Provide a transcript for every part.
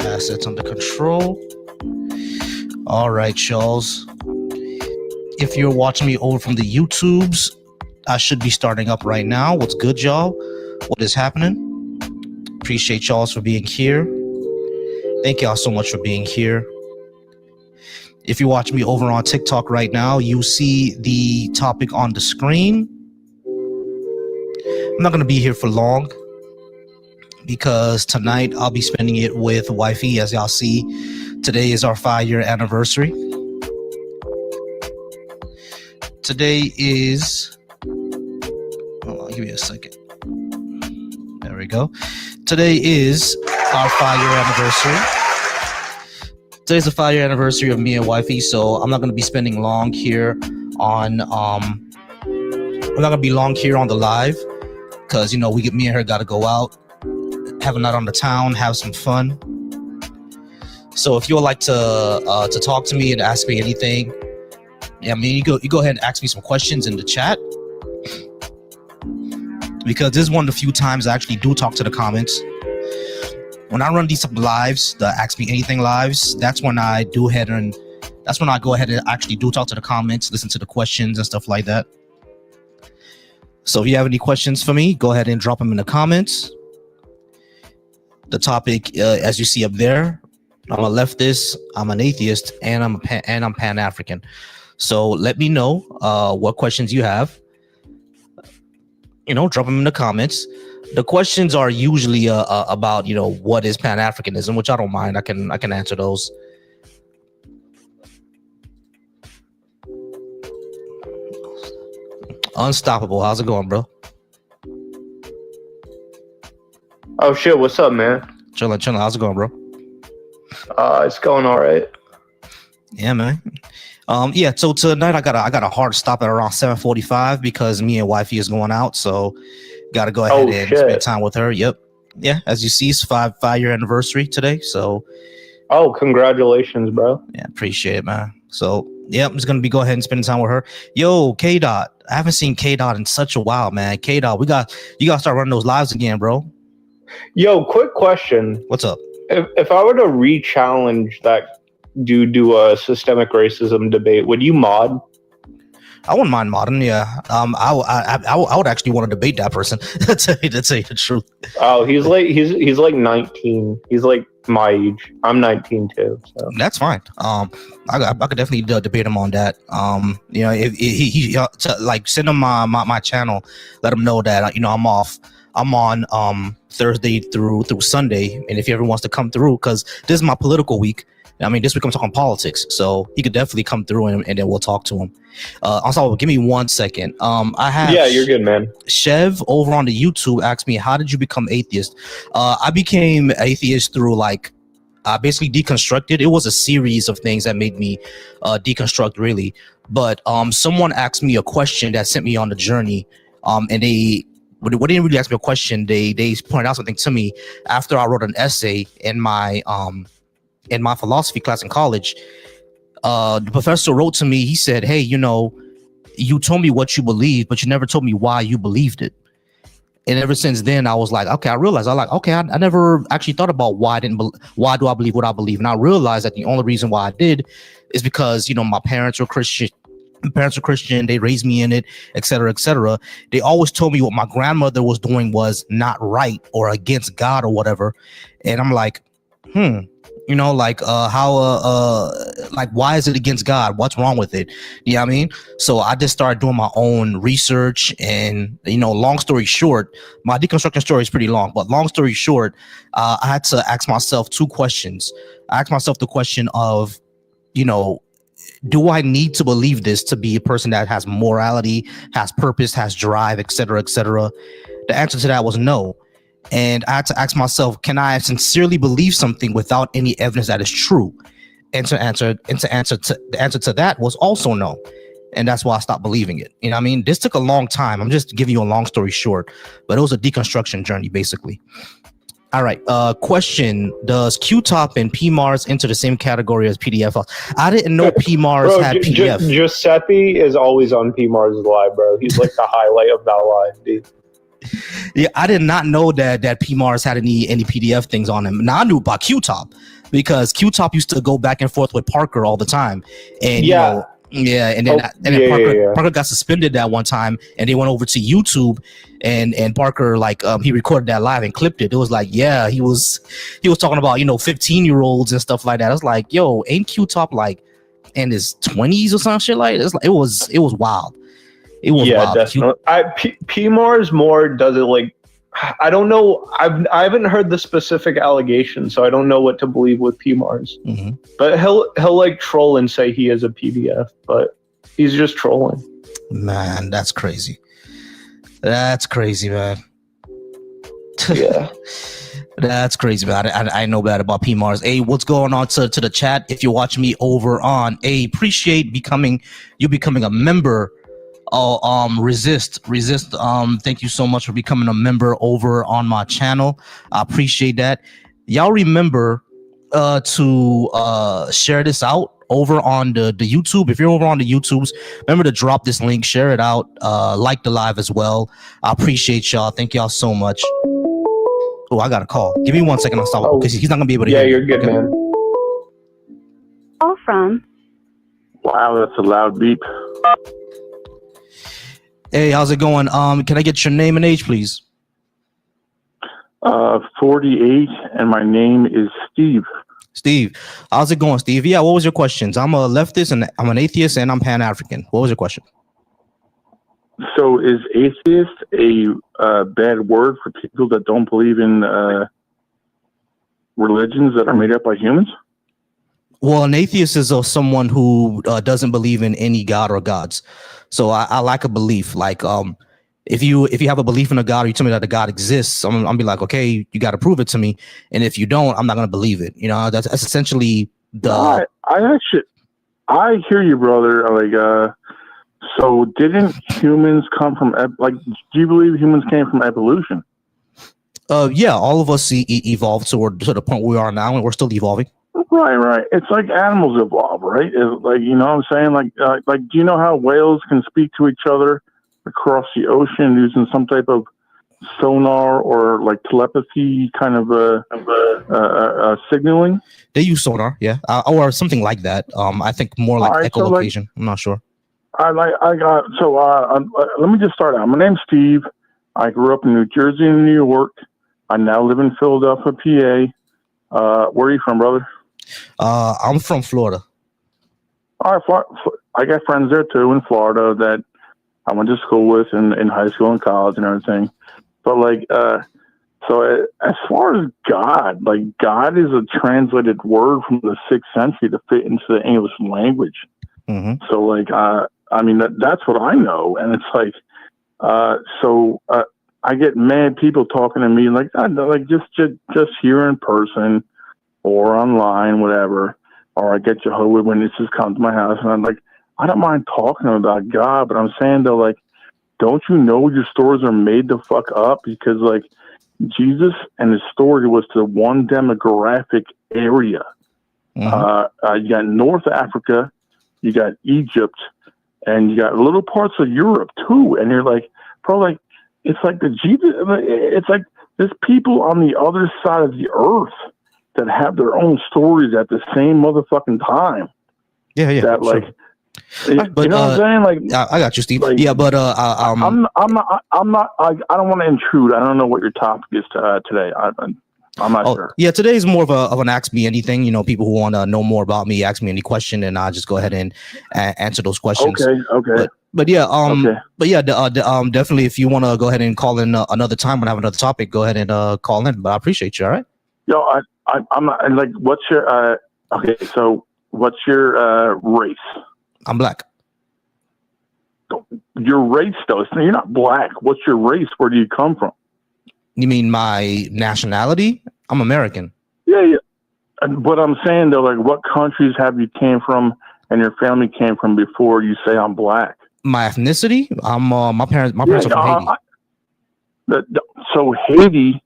assets under control. All right, Charles. If you're watching me over from the YouTubes, I should be starting up right now. What's good, y'all? What is happening? Appreciate y'all for being here. Thank y'all so much for being here. If you watch me over on TikTok right now, you see the topic on the screen. I'm not going to be here for long because tonight I'll be spending it with wifey. As y'all see, today is our 5-year anniversary. Today is, hold on, give me a second. There we go. Today is our 5-year anniversary. Today's the 5-year anniversary of me and wifey, so I'm not going to be spending long here on I'm not going to be long here on the live because, you know, me and her got to go out, have a night on the town, have some fun. So if you would like to talk to me and ask me anything, yeah, I mean, you go ahead and ask me some questions in the chat, because this is one of the few times I actually do talk to the comments. When I run these lives, the Ask Me Anything lives, that's when I go ahead and actually do talk to the comments, listen to the questions and stuff like that. So if you have any questions for me, go ahead and drop them in the comments. The topic, as you see up there, I'm a leftist, I'm an atheist, and I'm Pan-African. So let me know what questions you have. You know, drop them in the comments. The questions are usually about, you know, what is Pan-Africanism, which I don't mind. I can answer those. Unstoppable. How's it going, bro? Oh shit, what's up, man? Chilling. How's it going, bro? It's going all right. Yeah, man. Yeah, so tonight I got a hard stop at around 7:45 because me and wifey is going out, so got to go ahead and spend time with her. Yep. Yeah, as you see, it's 5-year anniversary today, so. Oh, congratulations, bro. Yeah, appreciate it, man. So, yeah, I'm just going to go ahead and spend time with her. Yo, K-Dot. I haven't seen K-Dot in such a while, man. K-Dot, you got to start running those lives again, bro. Yo, quick question. What's up? If I were to re-challenge that dude to a systemic racism debate, would you mod? I wouldn't mind modding, yeah. I would actually want to debate that person to tell you the truth. Oh, he's like 19. He's like my age. I'm 19 too. So that's fine. I could definitely debate him on that. You know, if he like send him my channel, let him know that, you know, I'm off. I'm on Thursday through Sunday, and if he ever wants to come through, because this is my political week. I mean, this week I'm talking politics, so he could definitely come through and then we'll talk to him. Also, give me 1 second. Yeah, you're good, man. Chev over on the YouTube asked me, how did you become atheist? I became atheist through basically deconstructed. It was a series of things that made me deconstruct, really. But someone asked me a question that sent me on the journey, and they didn't really ask me a question. They pointed out something to me after I wrote an essay in my philosophy class in college. The professor wrote to me. He said, hey, you know, you told me what you believe, but you never told me why you believed it. And ever since then, I was like, okay, I never actually thought about why do I believe what I believe. And I realized that the only reason why I did is because, you know, my parents were Christian. They raised me in it, etc., etc. They always told me what my grandmother was doing was not right or against God or whatever. And I'm like, you know, like why is it against God? What's wrong with it? You know what I mean? So I just started doing my own research, and, you know, long story short, my deconstruction story is pretty long, but long story short, I had to ask myself 2 questions. I asked myself the question of, you know, do I need to believe this to be a person that has morality, has purpose, has drive, etc., etc.? The answer to that was no. And I had to ask myself, can I sincerely believe something without any evidence that is true? And the answer to that was also no. And that's why I stopped believing it. You know what I mean? This took a long time. I'm just giving you a long story short, but it was a deconstruction journey, basically. All right. Question: does QTOP and PMARS enter the same category as PDF files? I didn't know PMARS had PDF. Giuseppe is always on PMARS live, bro. He's like the highlight of that live, dude. Yeah, I did not know that PMars had any PDF things on him. Now I knew about Q-Top because Q-Top used to go back and forth with Parker all the time, and you know, yeah, and then Parker got suspended that one time, and they went over to YouTube, and Parker like he recorded that live and clipped it. It was like, yeah, he was talking about 15-year-olds and stuff like that. I was like, yo, ain't Q-Top like in his 20s or some shit like this? It was wild. It was wild. Definitely. PMars more does it like, I don't know. I haven't heard the specific allegations, so I don't know what to believe with PMars. Mm-hmm. But he'll like troll and say he is a PDF, but he's just trolling. Man, that's crazy. That's crazy, man. Yeah. That's crazy, man. I know bad about PMars. Hey, what's going on to the chat? If you're watching me over on, appreciate you becoming a member. Resist. Thank you so much for becoming a member over on my channel. I appreciate that. Y'all remember to share this out over on the YouTube. If you're over on the YouTubes, remember to drop this link, share it out, like the live as well. I appreciate y'all. Thank y'all so much. Oh, I got a call. Give me 1 second. I'll stop because he's not gonna be able to hear. Yeah, you're good, man. Call from. Wow, that's a loud beep. Hey, how's it going? Can I get your name and age, please? 48, and my name is Steve. Steve, how's it going, Steve? Yeah, what was your questions? I'm a leftist and I'm an atheist and I'm Pan-African. What was your question? So is atheist a bad word for people that don't believe in religions that are made up by humans? Well, an atheist is someone who doesn't believe in any god or gods. So I lack a belief. Like, if you have a belief in a god, or you tell me that a god exists, I'm be like, okay, you got to prove it to me. And if you don't, I'm not gonna believe it. You know, that's essentially the. I hear you, brother. Like, so didn't humans come from do you believe humans came from evolution? Yeah, all of us evolved to the point where we are now, and we're still evolving. Right. It's like animals evolve, right? It's like, you know what I'm saying? Like, do you know how whales can speak to each other across the ocean using some type of sonar or like telepathy kind of signaling? They use sonar, yeah, or something like that. I think more like echolocation. So I'm not sure. Let me just start out. My name's Steve. I grew up in New Jersey and New York. I now live in Philadelphia, PA. Where are you from, brother? I'm from Florida. All right, I got friends there too in Florida that I went to school with in high school and college and everything. But like, so as far as God, like God is a translated word from the 6th century to fit into the English language. Mm-hmm. So like, I mean that's what I know, and it's like, I get mad people talking to me like just here in person or online, whatever, or I get Jehovah's Witnesses come to my house, and I'm like, I don't mind talking about God, but I'm saying though, like, don't you know your stories are made to fuck up? Because like Jesus and his story was to one demographic area. Mm-hmm. You got North Africa, you got Egypt, and you got little parts of Europe too. And you're like, bro, like it's like it's like there's people on the other side of the earth that have their own stories at the same motherfucking time. Yeah. That sure. like, but, you know what I'm saying? Like, I got you, Steve. Like, yeah, but I'm not. I don't want to intrude. I don't know what your topic is today. I'm not sure. Yeah, today is more of an ask me anything. You know, people who want to know more about me, ask me any question, and I'll just go ahead and answer those questions. Okay. But definitely, if you want to go ahead and call in another time when I have another topic, go ahead and call in. But I appreciate you. All right. Yo, I'm not like. What's your okay? So, what's your race? I'm black. Your race, though. So you're not black. What's your race? Where do you come from? You mean my nationality? I'm American. Yeah. And what I'm saying though, like, what countries have you came from and your family came from before you say I'm black? My ethnicity? I'm my parents are from Haiti. So Haiti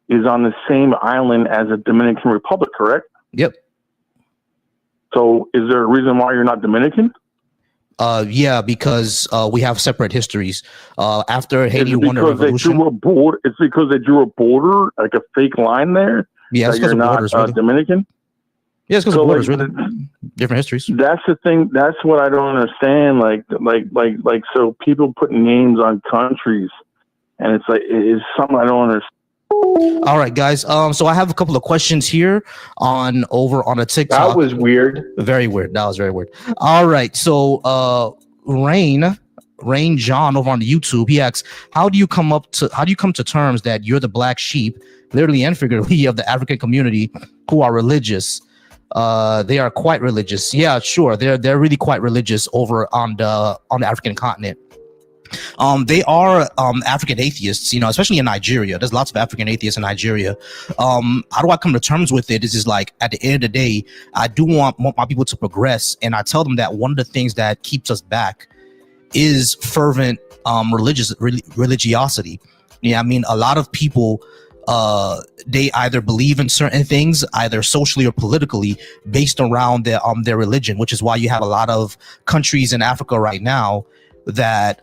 is on the same island as the Dominican Republic, correct? Yep. So is there a reason why you're not Dominican? Yeah, because we have separate histories. After Haiti won the because they revolution, drew a border? It's because they drew a border, like a fake line there. yeah, it's that because you're of not borders, really. Dominican. Yeah, it's because So, of borders, like, really. Different histories. That's the thing. That's what I don't understand. Like, so people put names on countries, and it's like it's something I don't understand. All right, guys. So I have a couple of questions here over on a TikTok. That was weird. Very weird. That was very weird. All right. So Rain John over on YouTube, he asks, how do you come to terms that you're the black sheep, literally and figuratively, of the African community who are religious? They are quite religious. Yeah, sure. They're really quite religious over on the African continent. They are African atheists, especially in Nigeria. There's lots of African atheists in Nigeria. How do I come to terms with it? Is like, at the end of the day, I do want my people to progress, and I tell them that one of the things that keeps us back is fervent religiosity. Yeah, I mean, a lot of people, they either believe in certain things, either socially or politically, based around their religion, which is why you have a lot of countries in Africa right now that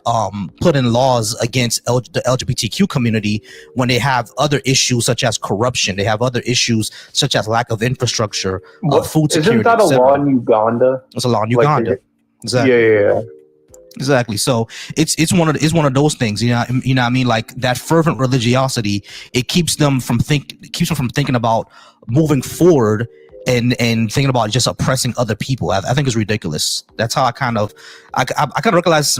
put in laws against the LGBTQ community when they have other issues such as corruption. They have other issues such as lack of infrastructure, food security. Isn't that a law in Uganda? It's a law in Uganda. Exactly. Yeah. Exactly. So it's one of those things. You know what I mean? Like, that fervent religiosity, it keeps them from thinking about moving forward and thinking about just oppressing other people. I think it's ridiculous. That's how I kind of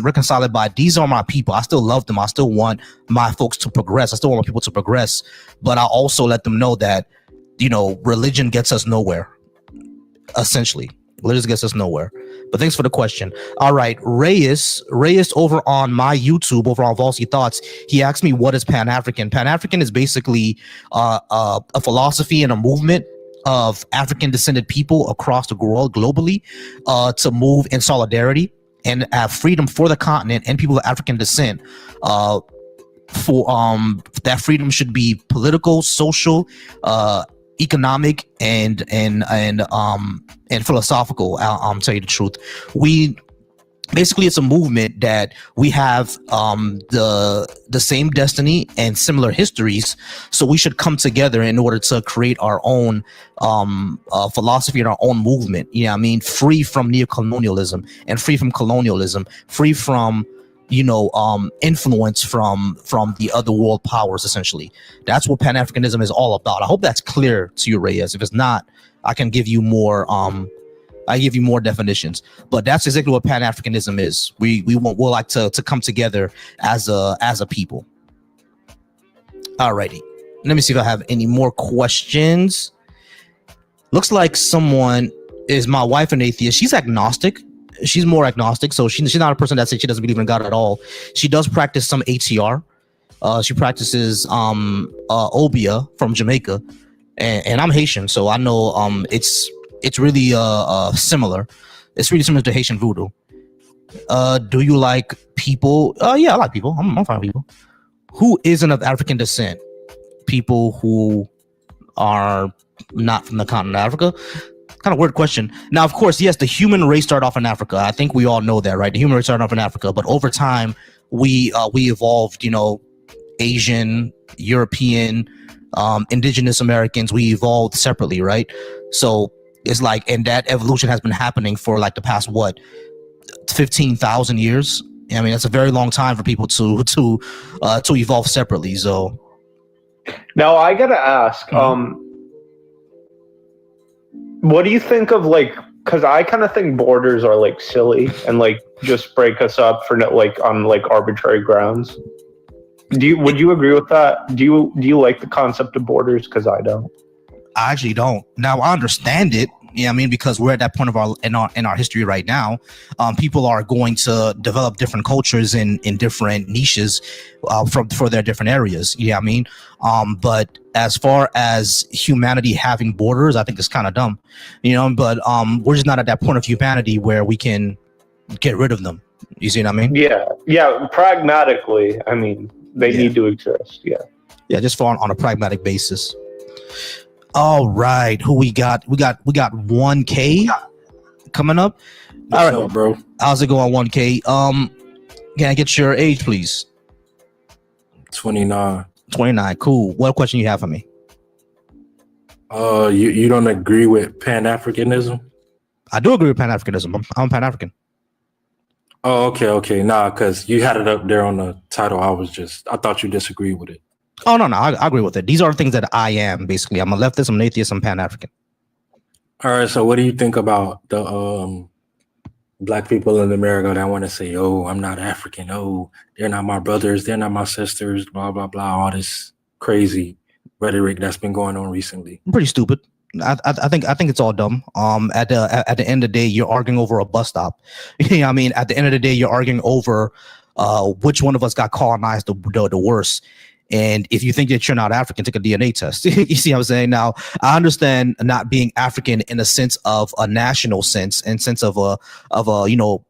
reconcile it by, these are my people. I still love them. I still want my folks to progress. I still want people to progress, but I also let them know that, religion gets us nowhere. Essentially, religion gets us nowhere. But thanks for the question. All right, Reyes over on my YouTube, over on Valsy Thoughts, he asked me, what is Pan-African? Pan-African is basically a philosophy and a movement of African descended people across the world globally to move in solidarity and have freedom for the continent and people of African descent. For that freedom should be political, social, economic, and philosophical. I'll tell you the truth. Basically, it's a movement that we have the same destiny and similar histories, so we should come together in order to create our own philosophy and our own movement. You know what I mean? Free from neocolonialism and free from colonialism, free from influence from the other world powers. Essentially, that's what Pan-Africanism is all about. I hope that's clear to you, Reyes. If it's not, I can give you more. I give you more definitions, but that's exactly what Pan-Africanism is. We'll like to come together as a people. Alrighty, let me see if I have any more questions. Looks like someone is my wife, an atheist. She's agnostic. She's more agnostic, so she's not a person that says she doesn't believe in God at all. She does practice some ATR. She practices Obia from Jamaica, and I'm Haitian, so I know it's really similar. It's really similar to Haitian voodoo. Do you like people? Yeah, I like people. I'm fine with people. Who isn't of African descent? People who are not from the continent of Africa? Kind of weird question. Now, of course, yes, the human race started off in Africa. I think we all know that, right? The human race started off in Africa, but over time, we evolved. Asian, European, indigenous Americans, we evolved separately, right? So it's like, and that evolution has been happening for like the past 15,000 years. I mean, that's a very long time for people to evolve separately. So now I gotta ask, what do you think of, like, because I kind of think borders are like silly and like just break us up for on like arbitrary grounds. Would you agree with that? Do you like the concept of borders? Because I don't. I actually don't. Now, I understand it. Yeah, I mean, because we're at that point of our history right now. People are going to develop different cultures in different niches for their different areas. Yeah, I mean, but as far as humanity having borders, I think it's kind of dumb. But we're just not at that point of humanity where we can get rid of them. You see what I mean? Yeah. Pragmatically, I mean, they need to exist. Yeah, just on a pragmatic basis. All right, who we got? We got 1K coming up. All right, up, bro? How's it going, 1K? Can I get your age, please? 29. 29. Cool. What question you have for me? You don't agree with Pan-Africanism? I do agree with Pan-Africanism. I'm Pan-African. Oh, okay. Nah, because you had it up there on the title. I thought you disagreed with it. Oh, no. I agree with it. These are things that I am, basically. I'm a leftist, I'm an atheist, I'm Pan-African. All right, so what do you think about the Black people in America that want to say, oh, I'm not African. Oh, they're not my brothers. They're not my sisters, blah, blah, blah. All this crazy rhetoric that's been going on recently. Pretty stupid. I think it's all dumb. At the end of the day, you're arguing over a bus stop. You know what I mean? At the end of the day, you're arguing over which one of us got colonized the worst. And if you think that you're not African, take a DNA test. You see what I'm saying? Now, I understand not being African in a sense of a national sense and sense of a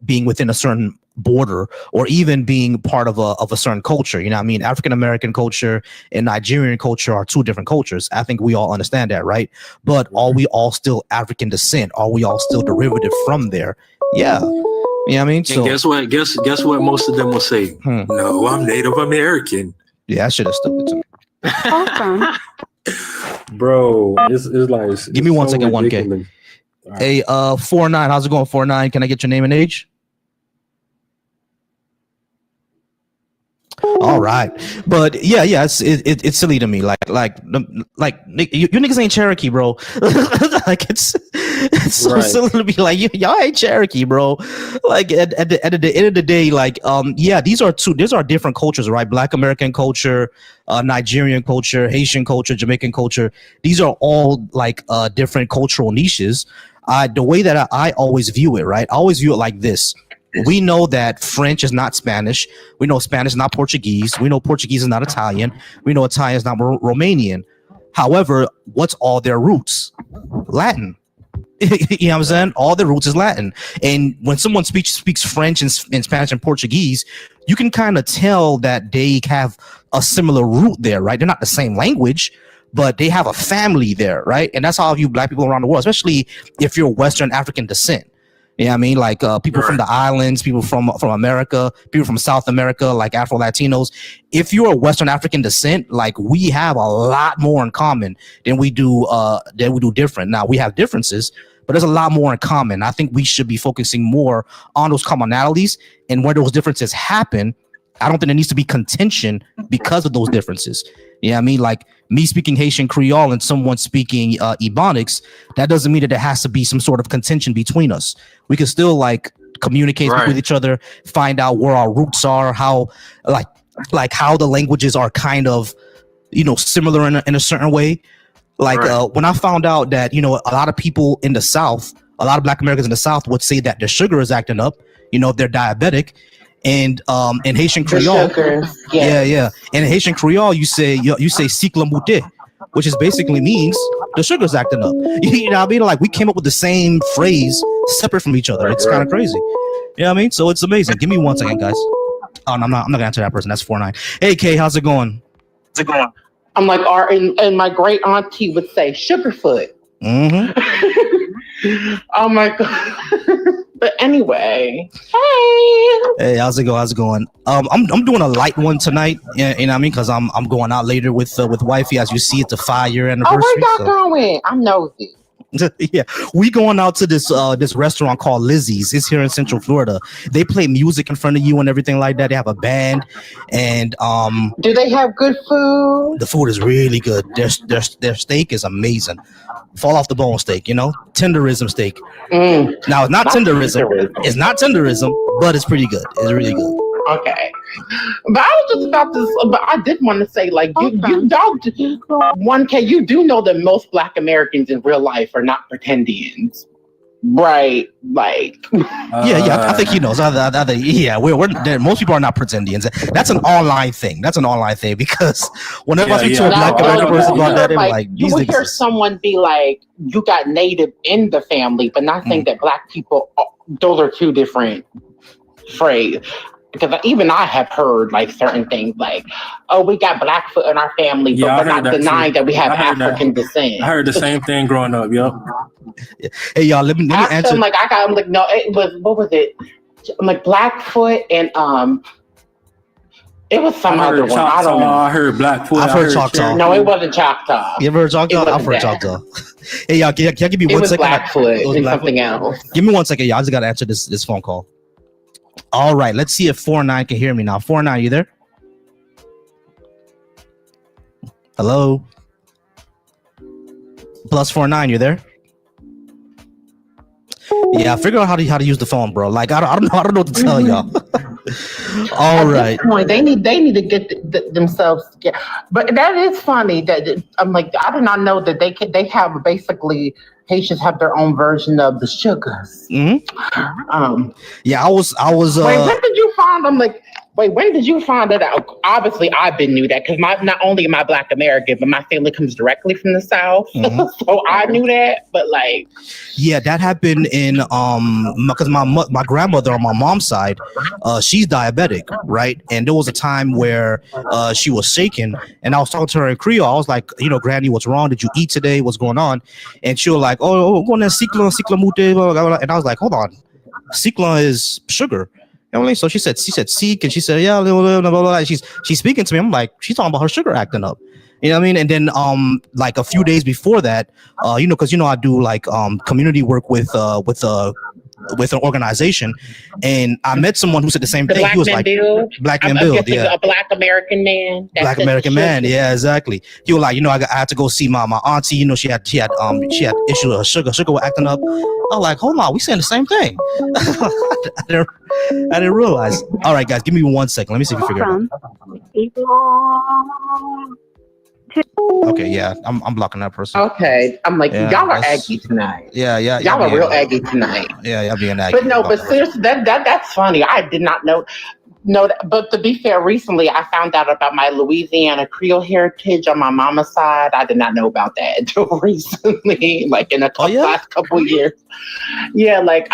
being within a certain border or even being part of a certain culture. You know what I mean? African American culture and Nigerian culture are two different cultures. I think we all understand that, right? But are we all still African descent? Are we all still derivative from there? Yeah. You know what I mean? So guess what? Guess what most of them will say? No, I'm Native American. Yeah, that shit is stupid to me. Awesome. Bro, it's like Give me 1 so second, 1K. ridiculous. Right. Hey, 49, how's it going, 49? Can I get your name and age? All right, but yeah, it's silly to me. Like you niggas ain't Cherokee, bro. Like it's so silly to be like y'all ain't Cherokee, bro. Like at the end of the day, like these are different cultures, right? Black American culture, Nigerian culture, Haitian culture, Jamaican culture. These are all like different cultural niches. The way that I always view it, right? I always view it like this. We know that French is not Spanish. We know Spanish is not Portuguese. We know Portuguese is not Italian. We know Italian is not Romanian. However, what's all their roots? Latin. You know what I'm saying? All their roots is Latin. And when someone speaks French and Spanish and Portuguese, you can kind of tell that they have a similar root there, right? They're not the same language, but they have a family there, right? And that's how I view Black people around the world, especially if you're Western African descent. You know what I mean? Like people from the islands, people from America, people from South America, like Afro Latinos. If you're a Western African descent, like we have a lot more in common than we do different. Now we have differences, but there's a lot more in common. I think we should be focusing more on those commonalities, and where those differences happen, I don't think there needs to be contention because of those differences. You know what I mean? Like me speaking Haitian Creole and someone speaking Ebonics, that doesn't mean that there has to be some sort of contention between us. We can still like communicate with each other, find out where our roots are, how like how the languages are kind of, similar in a certain way. Like when I found out that, a lot of people in the South, a lot of Black Americans in the South would say that their sugar is acting up, if they're diabetic. And in Haitian Creole, yeah. In Haitian Creole, you say cycle mouté, which is basically means the sugar's acting up. You know what I mean? Like we came up with the same phrase separate from each other. It's kind of crazy. You know what I mean? So it's amazing. Give me 1 second, guys. Oh, no, I'm not gonna answer that person. That's 49. Hey, Kay, how's it going? I'm like, and my great auntie would say Sugarfoot. Mm-hmm. Oh my god. But anyway, hey, how's it going? I'm doing a light one tonight. You know what I mean? Because I'm going out later with wifey. As you see, it's a 5-year anniversary. Oh, where y'all going? I'm nosy. Yeah, we going out to this restaurant called Lizzie's. It's here in Central Florida. They play music in front of you and everything like that. They have a band, and do they have good food? The food is really good. Their steak is amazing. Fall off the bone steak, tenderism steak. Now it's not tenderism. It's not tenderism, but it's pretty good. It's really good. Okay, but I was just about to. But I did want to say, like, you don't 1K. You do know that most Black Americans in real life are not pretendians, right? Like, yeah. I think he knows. We're most people are not pretendians. That's an online thing. Because whenever I speak to a Black American person about that, they're like, you would hear someone be like, "You got Native in the family," but not think that Black people. Those are two different phrases. Because even I have heard like certain things like, "Oh, we got Blackfoot in our family," but we're not denying that we have African descent. I heard the same thing growing up. Yep. Hey y'all, let me Actually, answer. I'm like, no, it was, what was it? I'm like Blackfoot and it was some I other heard one. I don't Choctaw. know. I heard Blackfoot. I've I heard heard Choctaw. Cherokee. No, it wasn't Choctaw. You ever heard Choctaw? It wasn't I've heard that. Choctaw. Hey y'all, can y'all give me It one was second? Blackfoot It was and Blackfoot? something else. Give me 1 second, y'all. I just gotta answer this phone call. All right, let's see if 49 can hear me now. 49, you there? Hello? +49, you there? Yeah, figure out how to use the phone, bro. Like I don't know what to tell y'all. All right. At this point, they need to get themselves together. But that is funny that I'm like, I did not know that they have basically Haitians have their own version of the sugars. Mm-hmm. Yeah, I was. Wait, when did you find? I'm like, wait, when did you find that out? Obviously, I've been knew that because not only am I Black American, but my family comes directly from the South, so I knew that. But like, yeah, that happened in because my grandmother on my mom's side, she's diabetic, right? And there was a time where she was shaking, and I was talking to her in Creole. I was like, Granny, what's wrong? Did you eat today? What's going on? And she was like, oh, going to cyclone mute, and I was like, hold on, cyclone is sugar. So she said seek, and she said, yeah, blah, blah, blah. She's speaking to me. I'm like, she's talking about her sugar acting up. You know what I mean? And then like a few days before that, because I do like community work with an organization, and I met someone who said the same thing. He was like, Black Man Build, yeah, a Black American man. Black American man, yeah, exactly. He was like, I had to go see my auntie. She had issue with her sugar was acting up. I was like, hold on, we saying the same thing. I didn't realize. All right, guys, give me 1 second. Let me see if we figure it out. Okay, yeah, I'm blocking that person. Okay, I'm like, Yeah, y'all are aggy tonight. Yeah, y'all are real aggy tonight. Yeah, y'all being aggy. But no, but seriously, that's funny. I did not know. No, but to be fair, recently I found out about my Louisiana Creole heritage on my mama's side. I did not know about that until recently, like in the last couple of years. Yeah, like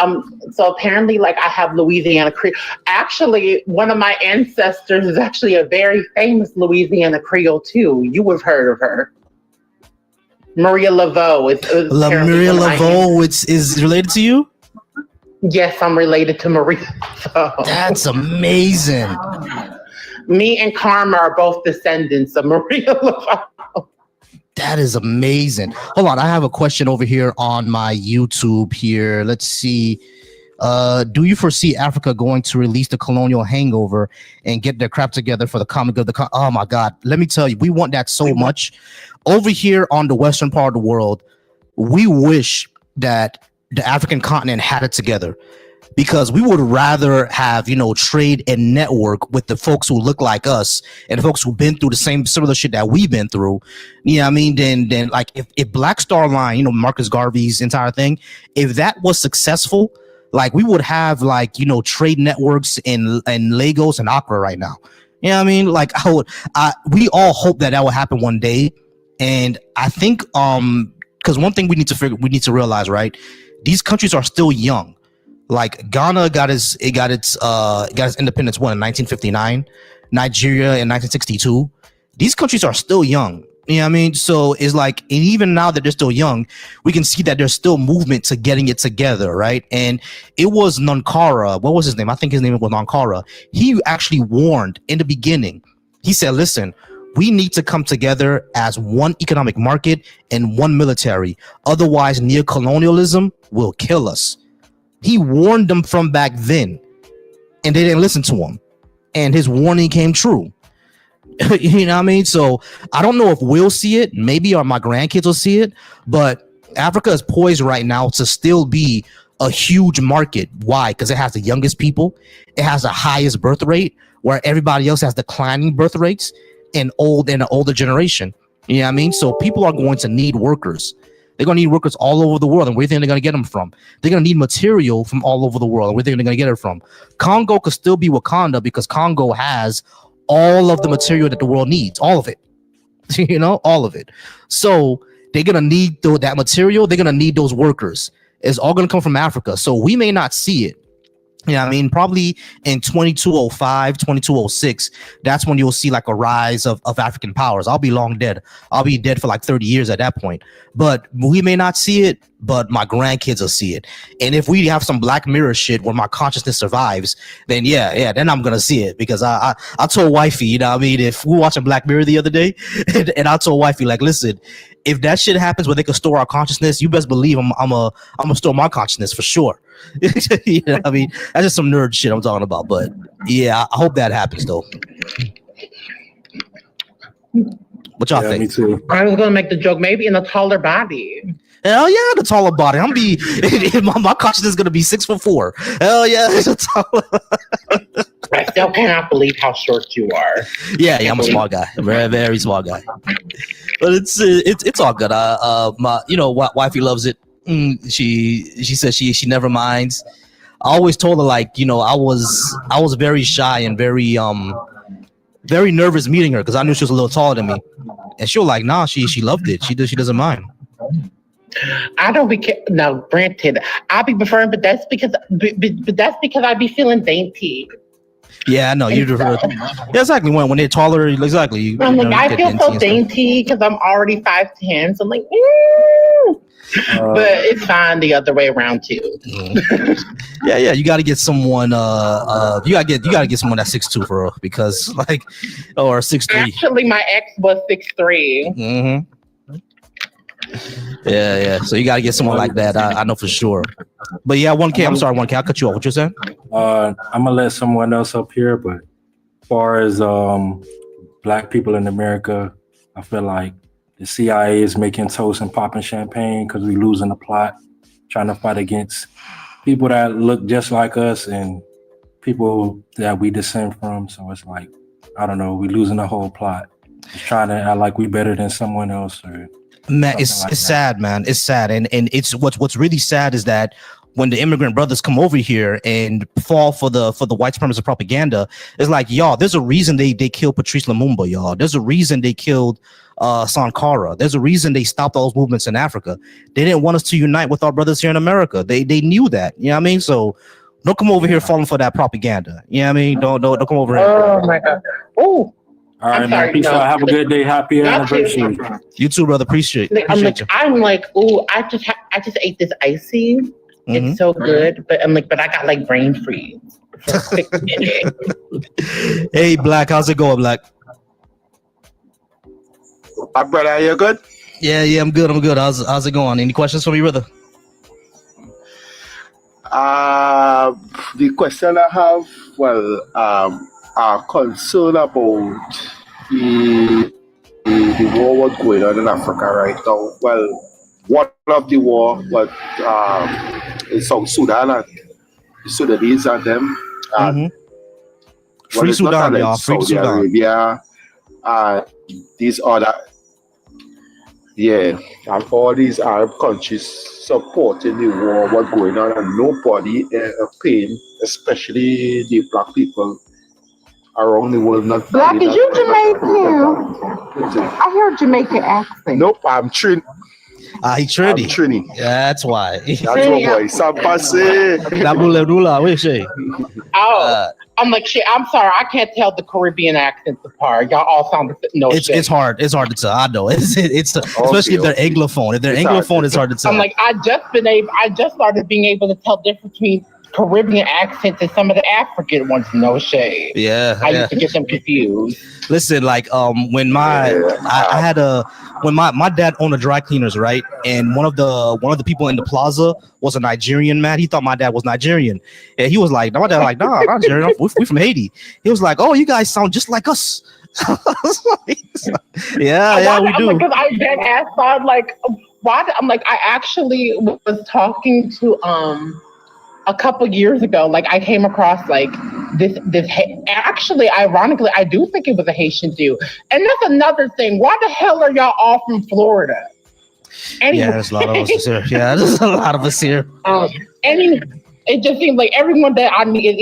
so apparently, like I have Louisiana Creole. Actually, one of my ancestors is actually a very famous Louisiana Creole too. You have heard of her, Maria Laveau. Maria Laveau, which is related to you? Yes, I'm related to Maria. That's amazing. Me and Karma are both descendants of Maria Laveau. That is amazing. Hold on, I have a question over here on my YouTube here. Let's see. Do you foresee Africa going to release the colonial hangover and get their crap together for the common good? Oh my God, let me tell you, we want that so much. Over here on the western part of the world, we wish that the African continent had it together, because we would rather have, trade and network with the folks who look like us and the folks who've been through the same similar shit that we've been through. You know what I mean? Then like if Black Star Line, Marcus Garvey's entire thing, if that was successful, like we would have like, trade networks in Lagos and Accra right now. You know what I mean? Like we all hope that would happen one day. And I think, because one thing we need to realize, right? These countries are still young. Like Ghana got its independence in 1959, Nigeria in 1962. These countries are still young. You know what I mean? So it's like, and even now that they're still young, we can see that there's still movement to getting it together, right? And it was Nankara. What was his name? I think his name was Nankara. He actually warned in the beginning. He said, listen, we need to come together as one economic market and one military. Otherwise, neocolonialism will kill us. He warned them from back then, and they didn't listen to him. And his warning came true. You know what I mean? So I don't know if we'll see it. Maybe my grandkids will see it. But Africa is poised right now to still be a huge market. Why? Because it has the youngest people. It has the highest birth rate, where everybody else has declining birth rates. And an older generation. You know what I mean? So people are going to need workers. They're going to need workers all over the world. And where do you think they're going to get them from? They're going to need material from all over the world. And where do you think they're going to get it from? Congo could still be Wakanda because Congo has all of the material that the world needs. All of it. All of it. So they're going to need that material. They're going to need those workers. It's all going to come from Africa. So we may not see it. Yeah, I mean, probably in 2205, 2206, that's when you'll see like a rise of African powers. I'll be long dead. I'll be dead for like 30 years at that point. But we may not see it, but my grandkids will see it. And if we have some Black Mirror shit where my consciousness survives, then then I'm gonna see it. Because I told wifey, you know what I mean, if we were watching Black Mirror the other day, and I told wifey, like, listen, if that shit happens where they can store our consciousness, you best believe I'm gonna store my consciousness for sure. You know what I mean, that's just some nerd shit I'm talking about. But yeah, I hope that happens though. What y'all think? Me too. I was gonna make the joke, maybe in a taller body. Hell yeah, the taller body. My consciousness is gonna be 6'4". Hell yeah, it's a taller. I still cannot believe how short you are. Yeah, I'm a small guy, very very small guy. But it's all good. My wifey loves it. She says she never minds. I always told her, like, I was very shy and very nervous meeting her because I knew she was a little taller than me, and she was like, nah, she loved it. She doesn't mind. I don't be now. Granted, I be preferring, but that's because I be feeling dainty. Yeah, I know you. Yeah, exactly. When they're taller, exactly. I'm like, I feel so dainty because I'm already 5'10", so I'm like, but it's fine the other way around too. Yeah. You got to get someone. You got to get someone that's 6'2" for real, because or 6'3". Actually, my ex was 6'3". Mm-hmm. Yeah. So you got to get someone like that. I know for sure. But yeah, 1K. I'm sorry, 1K. I'll cut you off. What you saying? I'm gonna let someone else up here, but as far as Black people in America, I feel like the CIA is making toast and popping champagne because we losing the plot, trying to fight against people that look just like us and people that we descend from. So it's like, I don't know, we losing the whole plot. Just trying to act like we better than someone else. Man, it's sad, man. It's sad, and it's what's really sad is that when the immigrant brothers come over here and fall for the white supremacist propaganda, it's like, y'all, there's a reason they killed Patrice Lumumba, y'all. There's a reason they killed Sankara. There's a reason they stopped all those movements in Africa. They didn't want us to unite with our brothers here in America. They knew that. You know what I mean? So don't come over here falling for that propaganda. You know what I mean? Don't come over here. Oh my God. Oh. All right, man. Peace out. Have a good day. Happy anniversary. You too, brother. Appreciate you. I'm like, oh, I just ate this icy. Mm-hmm. It's so good, but I'm like, but I got like brain freeze. Hey, Black, how's it going, Black? My brother, are you good? Yeah, I'm good. How's it going? Any questions for me, brother? The question I have, are concerned about the war what's going on in Africa right now. Well, one of the war, but in South Sudan and the Sudanese and them. Free Sudan, y'all. Free Saudi Sudan. Arabia, these other, and all these Arab countries supporting the war, what's going on, and nobody paying, especially the Black people around the world. Not Black, is you Jamaican? I heard Jamaican accent. Nope, I'm Trini. He Trini. I'm Trini. Yeah, that's why. That's what boy. Oh, I'm like, shit. I'm sorry, I can't tell the Caribbean accents apart. Y'all all sound no. It's hard. It's hard to tell. I know. It's especially if they're Anglophone. If they're Anglophone, it's hard to tell. I'm like, I just started being able to tell the difference between Caribbean accents and some of the African ones. No shade. Yeah, I used to get them confused. Listen, like when my dad owned a dry cleaners, right? And one of the people in the plaza was a Nigerian man. He thought my dad was Nigerian, and he was like, my dad like, nah, not Nigerian. We from Haiti. He was like, oh, you guys sound just like us. yeah, we do. Because I then asked, like, why? I'm like, I actually was talking to a couple years ago, like I came across like this actually, ironically, I do think it was a Haitian Jew. And that's another thing. Why the hell are y'all all from Florida? Anyway. Yeah, there's a lot of us here. Yeah, there's a lot of us here. It just seems like everyone that I meet is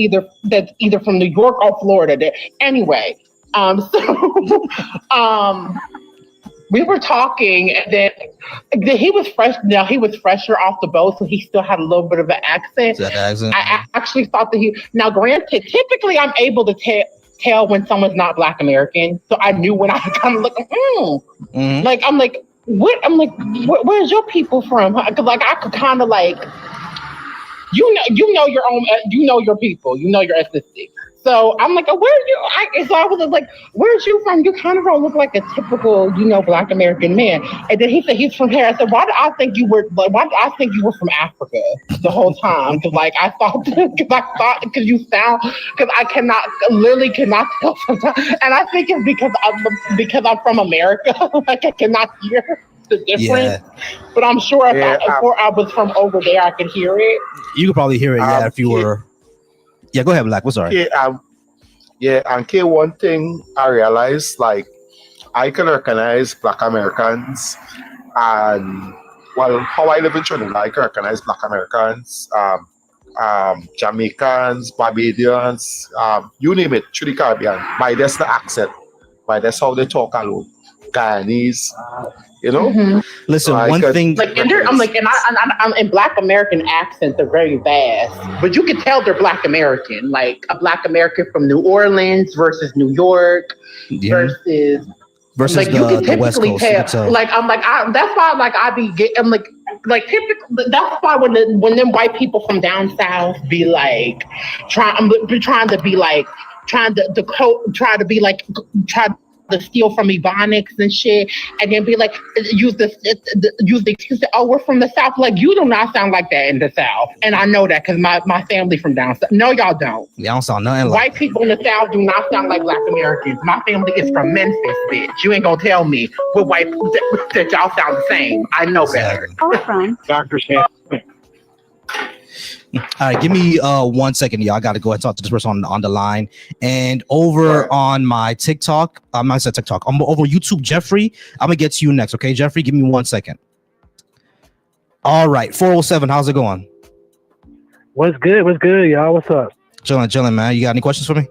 either from New York or Florida. Anyway, we were talking, and then he was fresh. Now he was fresher off the boat, so he still had a little bit of an accent. Is that accent? I actually thought that he. Now, granted, typically I'm able to tell when someone's not Black American, so I knew when I kind of look. Like I'm like, what? I'm like, where's your people from? Because like I could kind of like, you know your own, you know your people, you know your ethnicity. So I'm like, oh, where are you? So I was like, where's you from? You kind of don't look like a typical, Black American man. And then he said he's from here. I said, why did I think you were from Africa the whole time? Because like I thought, because you sound, because I literally cannot tell sometimes. And I think it's because I'm from America. Like I cannot hear the difference. Yeah. But I'm sure if I was from over there, I could hear it. You could probably hear it, if you were. Yeah, go ahead, Black. What's sorry? And one thing I realized, like, I can recognize Black Americans, and how I live in Trinidad, I can recognize Black Americans, Jamaicans, Barbadians, you name it, through the Caribbean, by just the accent, by that's how they talk alone, Guyanese. Listen, so one thing. Like, and I'm in Black American accents are very vast, but you can tell they're Black American. Like a Black American from New Orleans versus New York versus like you can typically tell. Like I'm like that's why like I be getting like typically that's why when them white people from down south be like trying to steal from Ebonics and shit, and then be like use the excuse that, oh, we're from the South. Like you do not sound like that in the South, and I know that because my family from down south. No, y'all don't. Y'all don't sound nothing like white people in the South do not sound like Black Americans. My family is from Memphis, bitch. You ain't gonna tell me with white that y'all sound the same. I know better. From Dr. Sam. All right, give me 1 second, y'all. I got to go and talk to this person on the line. And over on my TikTok, I said TikTok. I'm over YouTube, Jeffrey. I'm gonna get to you next, okay, Jeffrey? Give me 1 second. All right, 407. How's it going? What's good? What's good, y'all? What's up? Chilling, man. You got any questions for me?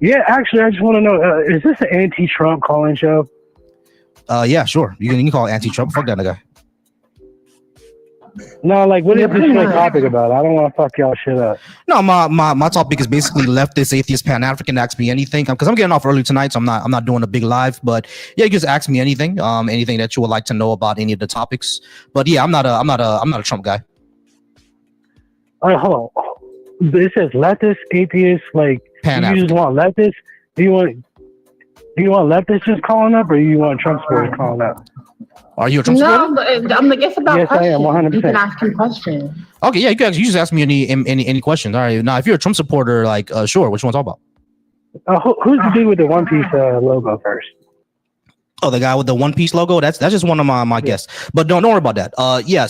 Yeah, actually, I just want to know: is this an anti-Trump calling show? Yeah, sure. You can call it anti-Trump. Fuck that nigga. No, like what is this topic about? I don't want to fuck y'all shit up. No, my topic is basically leftist, atheist, Pan-African. Ask me anything because I'm getting off early tonight, so I'm not doing a big live. But yeah, you just ask me anything, anything that you would like to know about any of the topics. But yeah, I'm not a Trump guy. All right, hold on. It says leftist, atheist, like Pan-African. You just want leftist? Do you want leftists just calling up, or you want Trump supporters calling up? Are you a Trump supporter? No, I'm like, it's about yes, questions. I am, 100%. You can ask him questions. Okay, yeah, you just ask me any questions. All right, now if you're a Trump supporter, like, sure, what you want to talk about? Who's the dude with the One Piece logo first? Oh, the guy with the One Piece logo. That's just one of my guests. But don't worry about that.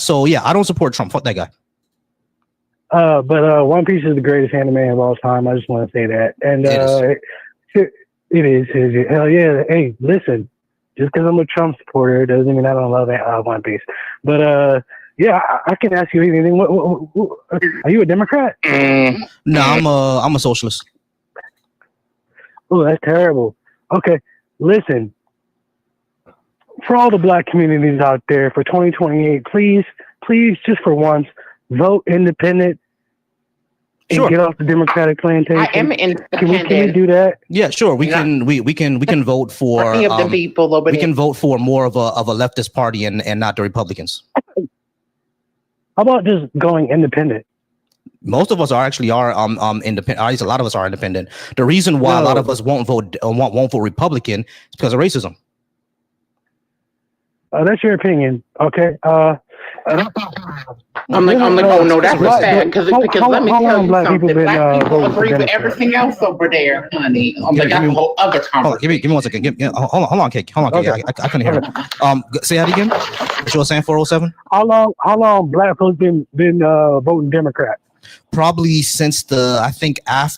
So I don't support Trump. Fuck that guy. But One Piece is the greatest anime of all time. I just want to say that. And it is. Hell yeah. Hey, listen. Just because I'm a Trump supporter doesn't mean I don't love One Piece. But yeah, I can ask you anything. What, are you a Democrat? No, I'm a socialist. Oh, that's terrible. Okay, listen. For all the Black communities out there, for 2028, please, just for once, vote independent. And get off the Democratic plantation. I am independent. Can we do that? Yeah, sure. We can vote for any of the people over there. We can vote for more of a leftist party and not the Republicans. How about just going independent? Most of us are independent. At least a lot of us are independent. The reason why a lot of us won't vote Republican is because of racism. That's your opinion, okay? I'm like, oh no, that's sad because let me tell you something. Black people agree with everything else over there, honey. I'm like, that's a whole other conversation. Give me 1 second. Hold on, Cake. Hold on, Cake. I couldn't hear it. Say that again. What you were saying? 407. How long Black folks been voting Democrat? Probably since a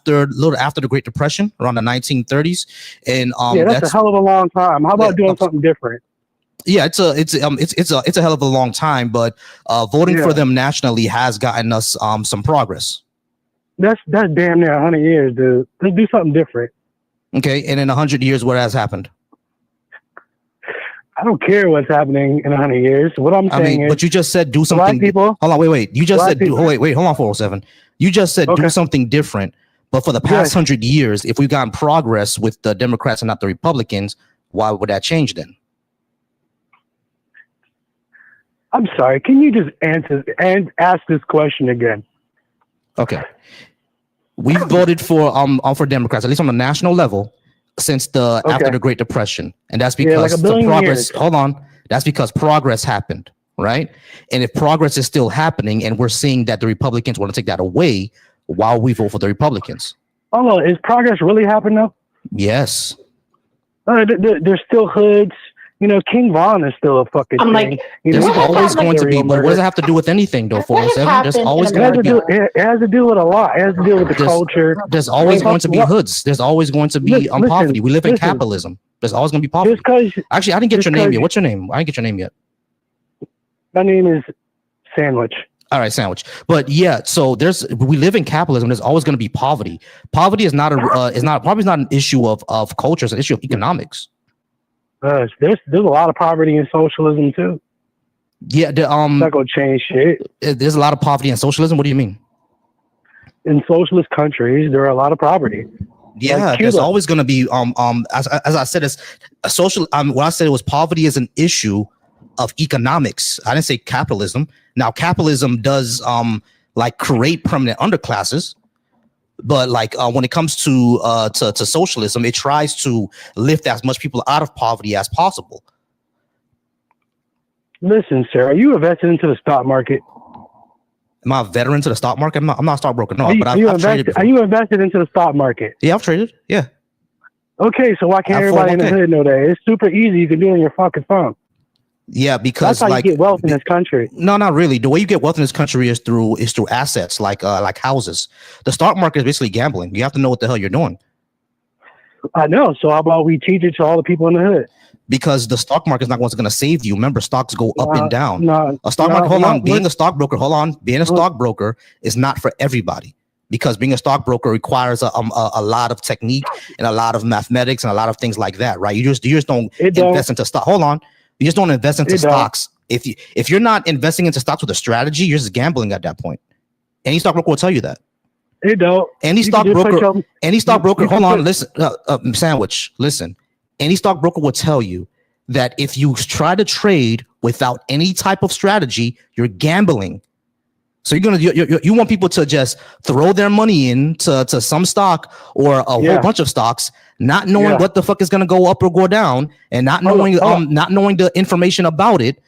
little after the Great Depression, around the 1930s, and that's a hell of a long time. How about doing something different? Yeah, it's a hell of a long time, but voting for them nationally has gotten us some progress. That's damn near 100 years, dude. Let's do something different. Okay, and in 100 years, what has happened? I don't care what's happening in 100 years. What I'm saying is, but you just said do something. Black people. Hold on, wait. You just said wait. Hold on, 407. You just said do Okay. something different. But for the past 100 years, if we've gotten progress with the Democrats and not the Republicans, why would that change then? I'm sorry. Can you just answer and ask this question again? Okay. We've voted for Democrats, at least on the national level, since after the Great Depression. And that's because the progress hold on. That's because progress happened, right? And if progress is still happening and we're seeing that the Republicans want to take that away, why we vote for the Republicans? Oh, is progress really happening though? Yes. There's still hoods. You know, King Von is still a fucking thing. Like, there's always going to be, but what does it have to do with anything though, 407? There's always going to be. It has to do with a lot. It has to do with the culture. There's always going to be hoods. There's always going to be poverty. We live in capitalism. There's always going to be poverty. Actually, I didn't get your name yet. What's your name? I didn't get your name yet. My name is Sandwich. All right, Sandwich. But yeah, so we live in capitalism. There's always going to be poverty. Poverty is not an issue of culture. It's an issue of economics. There's a lot of poverty in socialism too. Yeah, it's not gonna change shit. There's a lot of poverty in socialism. What do you mean? In socialist countries, there are a lot of poverty. Yeah, like there's always going to be as I said, it's a social. What I said was poverty is an issue of economics. I didn't say capitalism. Now, capitalism does like create permanent underclasses, but like when it comes to socialism, it tries to lift as much people out of poverty as possible. Listen, sir, are you invested into the stock market? Am I a veteran to the stock market? I'm not a stockbroker. No, but I've traded before. Are you invested into the stock market? Yeah, I've traded. Yeah. Okay, so why can't everybody in the hood know that? It's super easy. You can do it on your fucking phone. Yeah, because that's how you get wealth in this country. No, not really. The way you get wealth in this country is through assets like houses. The stock market is basically gambling. You have to know what the hell you're doing. I know. So how about we teach it to all the people in the hood? Because the stock market is not what's going to save you. Remember, stocks go up and down. Being a stockbroker is not for everybody. Because being a stockbroker requires a lot of technique and a lot of mathematics and a lot of things like that, right? You just don't invest into stock. Hold on. You just don't invest into stocks. If you're not investing into stocks with a strategy, you're just gambling at that point. Any stockbroker will tell you that. It don't. Any stockbroker. Hold on. Listen, Sandwich. Listen. Any stockbroker will tell you that if you try to trade without any type of strategy, you're gambling. So you want people to just throw their money into some stock or a whole bunch of stocks, not knowing what the fuck is gonna go up or go down, and not knowing the information about it,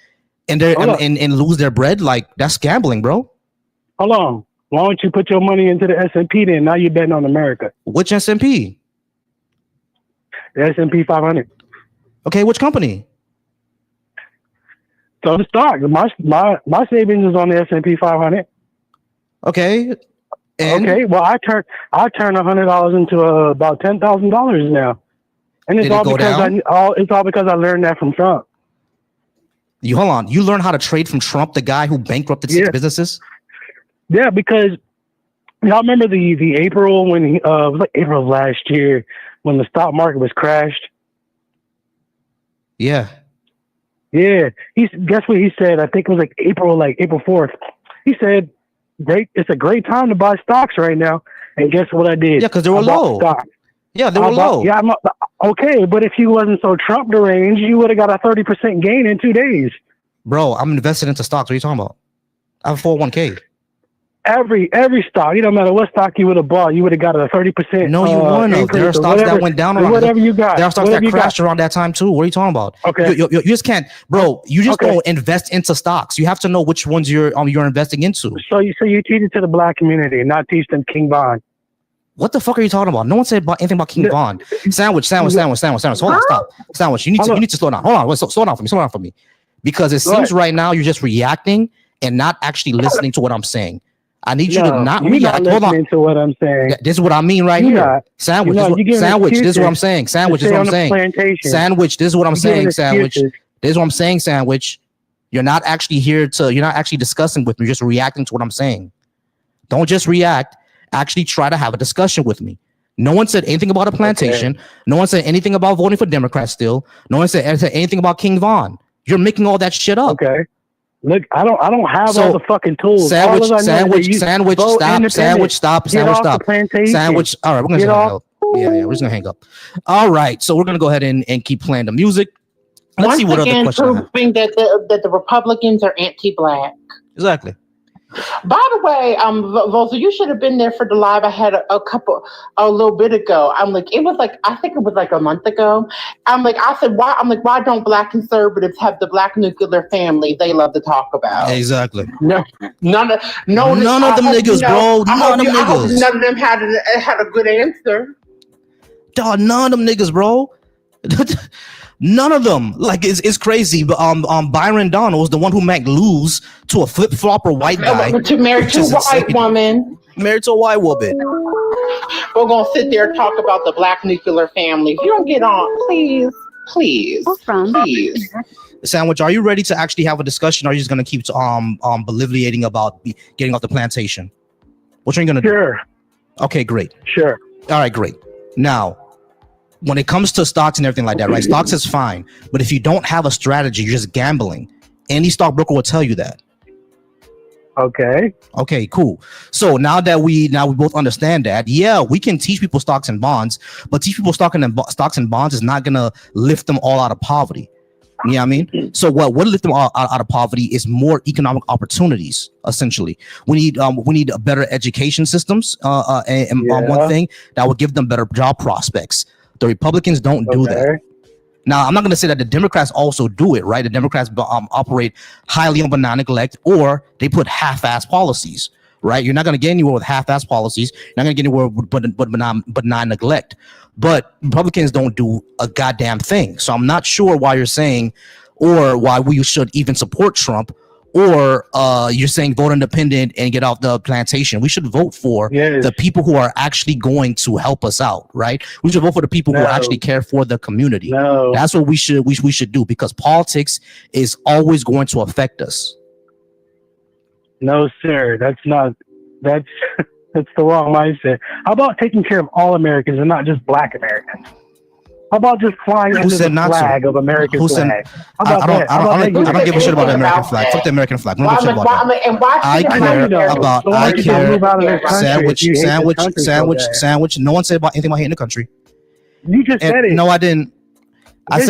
and lose their bread. Like, that's gambling, bro. Hold on. Why don't you put your money into the S&P then? Now you're betting on America. Which S&P? The S&P 500. Okay, which company? So the stock, my savings is on the S&P 500. Okay. Okay. Well, I turned $100 into about $10,000 now, and it's all because I learned that from Trump. Hold on. You learned how to trade from Trump, the guy who bankrupted 6 businesses. Yeah, because y'all remember the April when it was like April of last year when the stock market was crashed. Yeah. Yeah. Guess what he said? I think it was like April 4th. He said, it's a great time to buy stocks right now. And guess what I did? Yeah, because they were low. Yeah, they were low. Yeah, okay, but if you wasn't so Trump deranged, you would have got a 30% gain in 2 days. Bro, I'm invested into stocks. What are you talking about? I have a 401k. Every stock, no matter what stock you would have bought, you would have got a 30%. No, you wouldn't. There are stocks that went down around. Whatever you got. There are stocks that crashed around that time too. What are you talking about? Okay, you just can't, bro. You just don't invest into stocks. You have to know which ones you're investing into. So you teach it to the black community, not teach them King Von. What the fuck are you talking about? No one said anything about King Von. Sandwich. Hold on, stop. Sandwich. You need to slow down. Hold on, slow down for me. Because it seems right now you're just reacting and not actually listening to what I'm saying. I need you to not react. Hold on. To what I'm saying. This is what I mean right here. Sandwich. This is what I'm saying. Sandwich. This is what I'm saying. Sandwich. This is what I'm saying. Sandwich. This is what I'm saying. Sandwich. You're not actually you're not actually discussing with me. You're just reacting to what I'm saying. Don't just react. Actually try to have a discussion with me. No one said anything about a plantation. Okay. No one said anything about voting for Democrats still. No one said anything about King Von. You're making all that shit up. Okay. Look, I don't have all the fucking tools. Sandwich, stop. Sandwich. All right, we're gonna hang up. Yeah, we're just gonna hang up. All right, so we're gonna go ahead and keep playing the music. Let's see what other questions. Proving that the Republicans are anti-black. Exactly. By the way, Volta, you should have been there for the live I had a little bit ago. I think it was like a month ago. I said, why don't black conservatives have the black nuclear family they love to talk about? Exactly. None of them niggas, bro. None of them niggas. None of them had a good answer. Dog, none of them niggas, bro. None of them. Like it's crazy. But Byron Donald was the one who might lose to a flip flopper white guy. Married to a white woman. Married to a white woman. We're gonna sit there and talk about the black nuclear family. If you don't get on, please. Sandwich, are you ready to actually have a discussion? Or are you just gonna keep belligerentating about getting off the plantation? What are you gonna do? Sure. Okay, great. Sure. All right, great. Now, when it comes to stocks and everything like that, right? Stocks is fine, but if you don't have a strategy, you're just gambling. Any stockbroker will tell you that. Okay, cool. So now we both understand that, yeah, we can teach people stocks and bonds, but teach people stocks and bonds is not gonna lift them all out of poverty. You know what I mean? So what would lift them out of poverty is more economic opportunities. Essentially, we need a better education systems. One thing that would give them better job prospects. The Republicans don't do that. Now, I'm not going to say that the Democrats also do it, right? The Democrats operate highly on benign neglect, or they put half-ass policies, right? You're not going to get anywhere with half-ass policies. You're not going to get anywhere with benign neglect. But Republicans don't do a goddamn thing. So I'm not sure why you're saying, or why we should even support Trump, or you're saying vote independent and get off the plantation. We should vote for the people who are actually going to help us out, right? We should vote for the people who actually care for the community. That's what we should do, because politics is always going to affect us. No, sir, that's the wrong mindset. How about taking care of all Americans and not just black Americans? How about just flying under the flag of American flag? I don't give a shit about the American flag. Fuck the American flag. I care about sandwich. No one said about anything about hating the country. You just said it. No, I didn't. I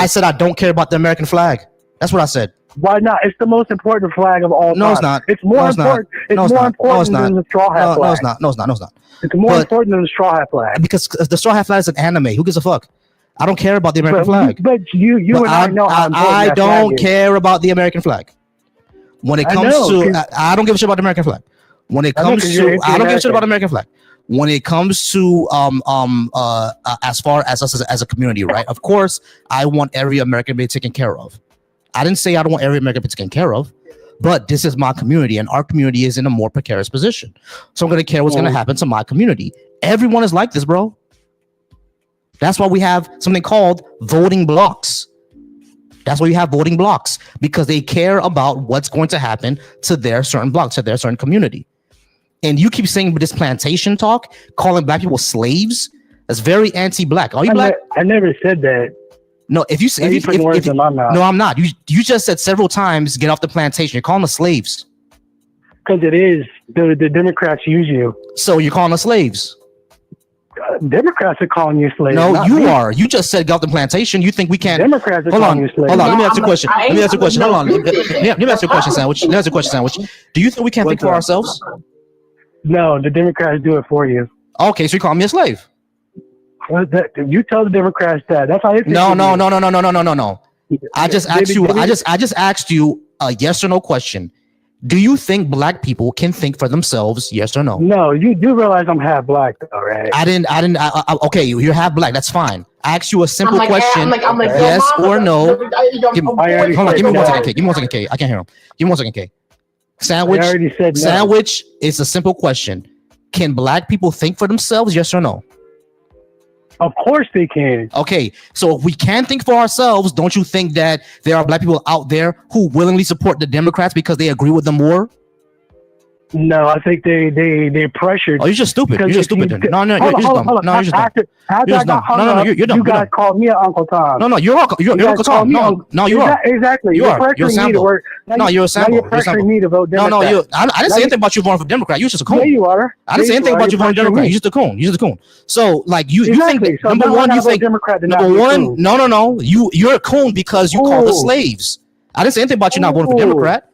said I don't care about the American flag. That's what I said. Why not? It's the most important flag of all time. No, it's not. It's more important. It's more important than the straw hat flag. No, it's not. No, it's not. It's more important than the straw hat flag. Because the straw hat flag is an anime. Who gives a fuck? I don't care about the American flag. But you and I know how important I don't care about the American flag. When it comes to, I don't give a shit about the American flag. When it comes to, I don't give a shit about the American flag. When it comes to as far as us as a community, right? Of course, I want every American to be taken care of. I didn't say I don't want every American to be taken care of, but this is my community, and our community is in a more precarious position. So I'm going to care what's going to happen to my community. Everyone is like this, bro. That's why we have something called voting blocks. That's why we have voting blocks, because they care about what's going to happen to their certain blocks, to their certain community. And you keep saying this plantation talk, calling black people slaves. That's very anti-black. Are you black? I never said that. No, no, I'm not. You just said several times, get off the plantation. You're calling us slaves. Because it is. The Democrats use you. So you're calling us slaves. Democrats are calling you slaves. No, you are. You just said get off the plantation. You think we can't? Democrats are calling you slaves. Hold on. Let me ask you a question. Hold on. Let me ask you a question, Sandwich. Let me ask you a question, Sandwich. Do you think we can't think for ourselves? No, the Democrats do it for you. Okay, so you call me a slave. You tell the Democrats that. That's how they think. No. I just asked you a yes or no question. Do you think black people can think for themselves? Yes or no? No, you do realize I'm half black, though, right? I didn't. Okay, you're half black. That's fine. I asked you a simple question. Yes or no? Hold on. Give me 1 second, K. Give me 1 second, K. I can't hear him. Give me 1 second, K. Sandwich. I already said no. Sandwich is a simple question. Can black people think for themselves? Yes or no? Of course they can. Okay, so if we can think for ourselves, don't you think that there are black people out there who willingly support the Democrats because they agree with them more? No, I think they pressured. Oh, you're just stupid. You're just stupid. No, you're just dumb. No, you're just dumb. After I got hung up, you're dumb. You guys called me Uncle Tom. No, you're Uncle Tom. No, you are. Exactly. You are. You're a sample. No, you're a sample. You're pressuring me to vote Democrat. No, I didn't say anything about you voting for Democrat. You're just a coon. Yeah, you are. I didn't say anything about you voting Democrat. You're just a coon. You're just a coon. So, like, you think that, number one, you think Democrat. Number one, no. You're a coon because you call us slaves. I didn't say anything about you not voting for Democrat.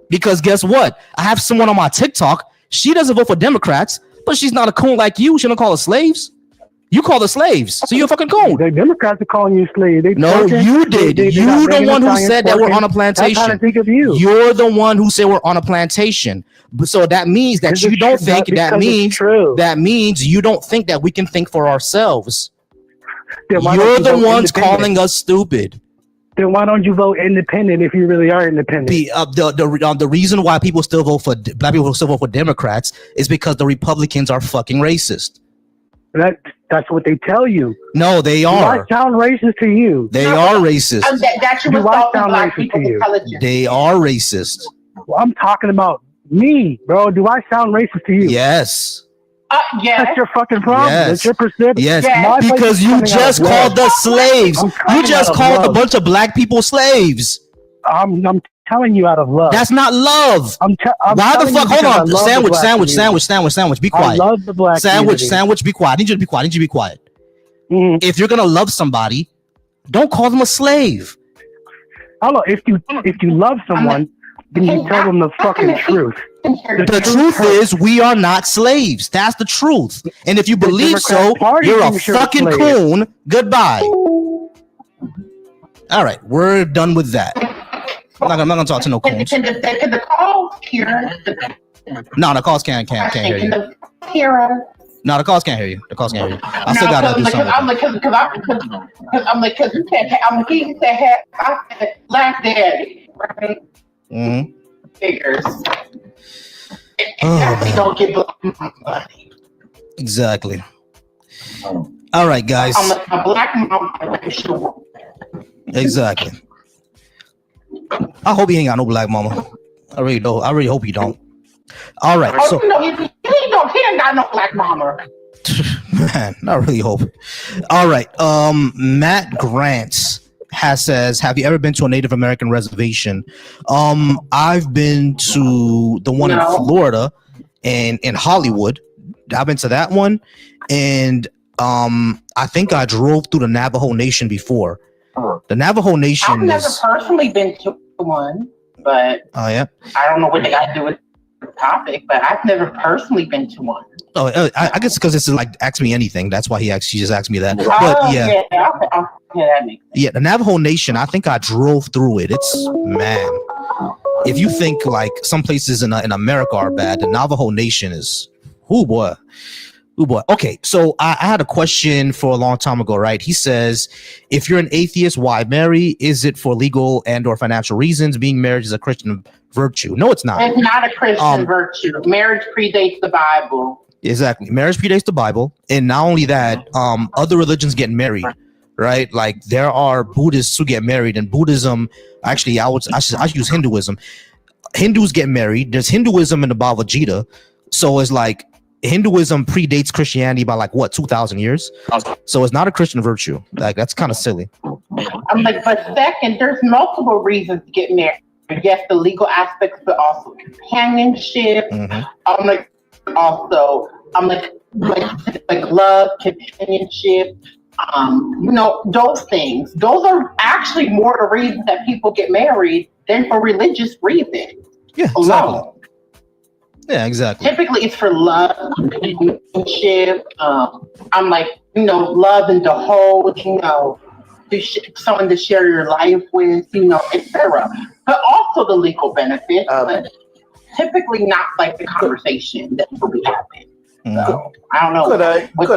Because guess what? I have someone on my TikTok. She doesn't vote for Democrats, but she's not a coon like you. She don't call us slaves. You call us slaves, so you're a fucking coon. The Democrats are calling you slaves. No, you did. You're the one who said that we're on a plantation. That's how I think of you. You're the one who said we're on a plantation. So that means that you don't think that means you don't think that we can think for ourselves. You're the ones calling us stupid. Then why don't you vote independent if you really are independent? The reason why people still vote for black people still vote for Democrats is because the Republicans are fucking racist. That's what they tell you. No, they are. Do I sound racist to you? They are racist. That you Do I sound black racist to you? They are racist. Well, I'm talking about me, bro. Do I sound racist to you? Yes. Yes. That's your fucking problem. Yes. That's your perception. Yes, Yes. because you just called us slaves. You just called a bunch of black people slaves. I'm telling you out of love. That's not love. Why the fuck? Hold on. Sandwich. Be quiet. I love the black Sandwich. Be quiet. I need you to be quiet. Mm-hmm. If you're gonna love somebody, don't call them a slave. Hello. If you love someone, then you tell them the fucking truth. The truth is, we are not slaves. That's the truth. And if you believe so, you're a fucking coon. Goodbye. All right, we're done with that. I'm not gonna talk to no coons. Can the calls hear? No, the calls can't hear you. No, the calls can't hear you. I still gotta do something. Because you can't. He said, I said, Black Daddy, right? Mm-hmm. Figures. We don't get black money. Exactly. All right, guys. I'm a black mom. Sure. Exactly. I hope he ain't got no black mama. I really don't. I really hope he don't. All right. So he ain't got no black mama. Man, I really hope. All right. Matt Grants says, have you ever been to a Native American reservation? I've been to the one in Florida and in Hollywood. I've been to that one, and I think I drove through the Navajo Nation before. The Navajo Nation. I've never personally been to one, but yeah, I don't know what they got to do with the topic. But I've never personally been to one. Oh, I guess because it's like ask me anything. That's why she just asked me that. But yeah, that makes sense. Yeah, the Navajo Nation. I think I drove through it. It's man. If you think like some places in America are bad, the Navajo Nation is. Oh boy. Okay, so I had a question for a long time ago, right? He says, if you're an atheist, why marry? Is it for legal and or financial reasons? Being married is a Christian virtue. No, it's not. It's not a Christian virtue. Marriage predates the Bible. Exactly. Marriage predates the Bible. And not only that, other religions get married, right? Like there are Buddhists who get married, and Buddhism, actually, I should use Hinduism. Hindus get married. There's Hinduism in the Bhagavad Gita. So it's like, Hinduism predates Christianity by like what 2,000 years, so it's not a Christian virtue. Like that's kind of silly. I'm like, but second, there's multiple reasons to get married. Yes, the legal aspects, but also companionship. Mm-hmm. I'm like love, companionship. Those things. Those are actually more the reasons that people get married than for religious reasons. Yeah, exactly. Yeah, exactly. Typically, it's for love, companionship. I'm like, love and to hold, someone to share your life with, etc. But also the legal benefits, but typically not like the conversation that will be happening. Mm-hmm. So I don't know. Could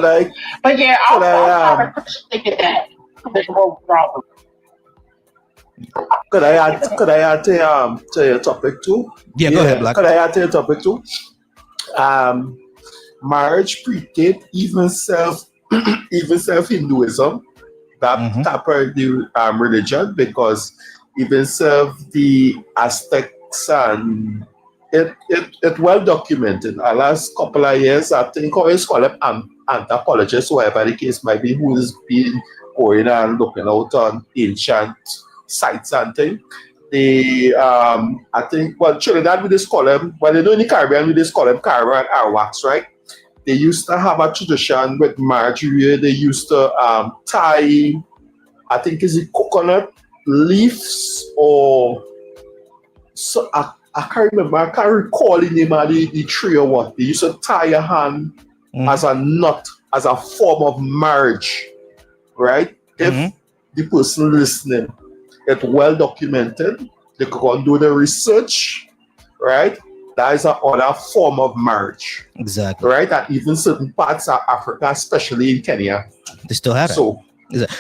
I? But yeah, I'll think of that. There's no problem. Could I add to your topic too? Yeah, go ahead, Black. Could I add to your topic too? Marriage predate even self Hinduism, that type of the religion, because even self the Aztecs and it well documented. The last couple of years, I think always call them anthropologists, whatever the case might be, who is being going and looking out on ancient sites and things. They, I think, well, Trinidad we just call them, well, they know in the Caribbean we just call them Caribbean Arawaks, right? They used to have a tradition with marriage where they used to tie, I think, is it coconut leaves or so I can't remember. I can't recall the name of the tree or what. They used to tie your hand as a knot, as a form of marriage, right? If the person listening, it's well documented, they can go and do the research, right? That is another form of marriage. Exactly. Right? And even certain parts of Africa, especially in Kenya. They still have it. So,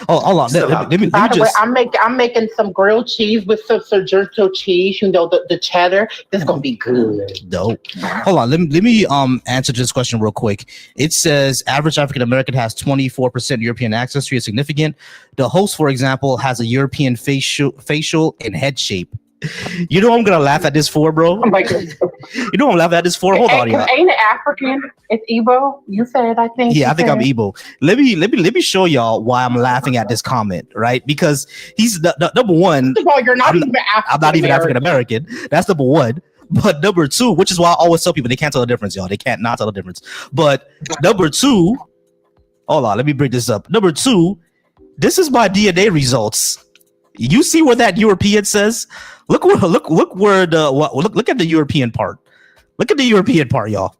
hold on. Let me By the way, just. I'm making some grilled cheese with some Sergio cheese. You know, the cheddar. It's gonna be good. Dope. Hold on. Let me answer this question real quick. It says average African American has 24% European ancestry. Is significant. The host, for example, has a European facial and head shape. You know I'm gonna laugh at this for, bro. Oh my God. You know I'm laughing at this for. Hold on, y'all. Ain't it African? It's Igbo. You said, I think. Yeah, I think I'm Igbo. Let me show y'all why I'm laughing at this comment, right? Because he's the number one. First of all, you're not even African. I'm not even African American. That's number one. But number two, which is why I always tell people they can't tell the difference, y'all. They can't not tell the difference. But number two, hold on, let me bring this up. Number two, this is my DNA results. You see where that European says? Look at the European part. Look at the European part, y'all.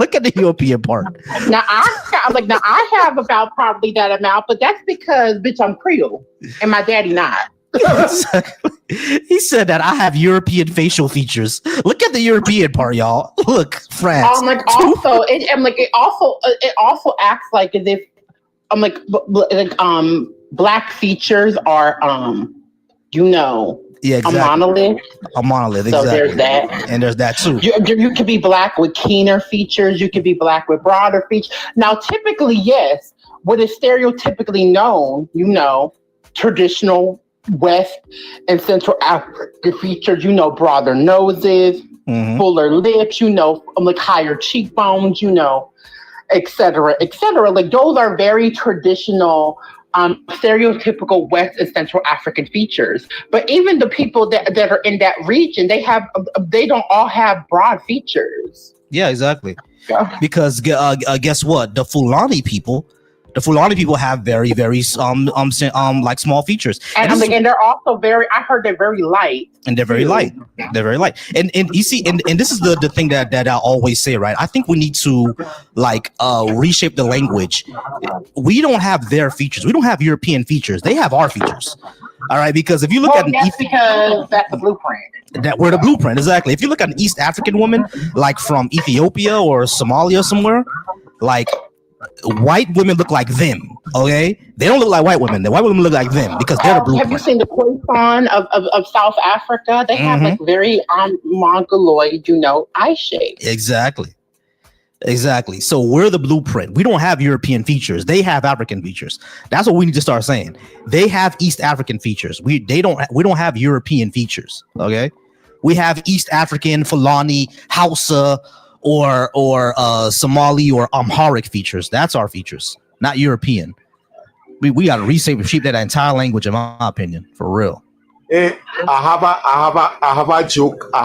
Look at the European part. Now I have about probably that amount, but that's because bitch I'm Creole and my daddy not. He said that I have European facial features. Look at the European part, y'all. Look, France. It also acts like as if black features are yeah, exactly. A monolith, exactly. So there's that. And there's that too. You could be black with keener features. You could be black with broader features. Now, typically, yes, what is stereotypically known, traditional West and Central African features, broader noses, fuller lips, like higher cheekbones, et cetera, et cetera. Like those are very traditional stereotypical West and Central African features. But even the people that are in that region, they don't all have broad features. Yeah, exactly. Yeah. Because guess what? The Fulani people have very, very like small features. And they're also I heard they're very light. And they're very light. They're very light. And you see, and this is the thing that I always say, right? I think we need to reshape the language. We don't have their features. We don't have European features. They have our features. All right, because if you look because that's the blueprint. We're the blueprint, exactly. If you look at an East African woman, like from Ethiopia or Somalia somewhere, like white women look like them, okay? They don't look like white women. The white women look like them because they're the blueprint. Have you seen the Khoisan of South Africa? They have like very mongoloid, eye shape. Exactly. So we're the blueprint. We don't have European features. They have African features. That's what we need to start saying. They have East African features. We don't have European features, okay? We have East African, Fulani, Hausa, or Somali or Amharic features. That's our features, not European. We got to reshape that entire language, in my opinion, for real. Hey, I have a joke. I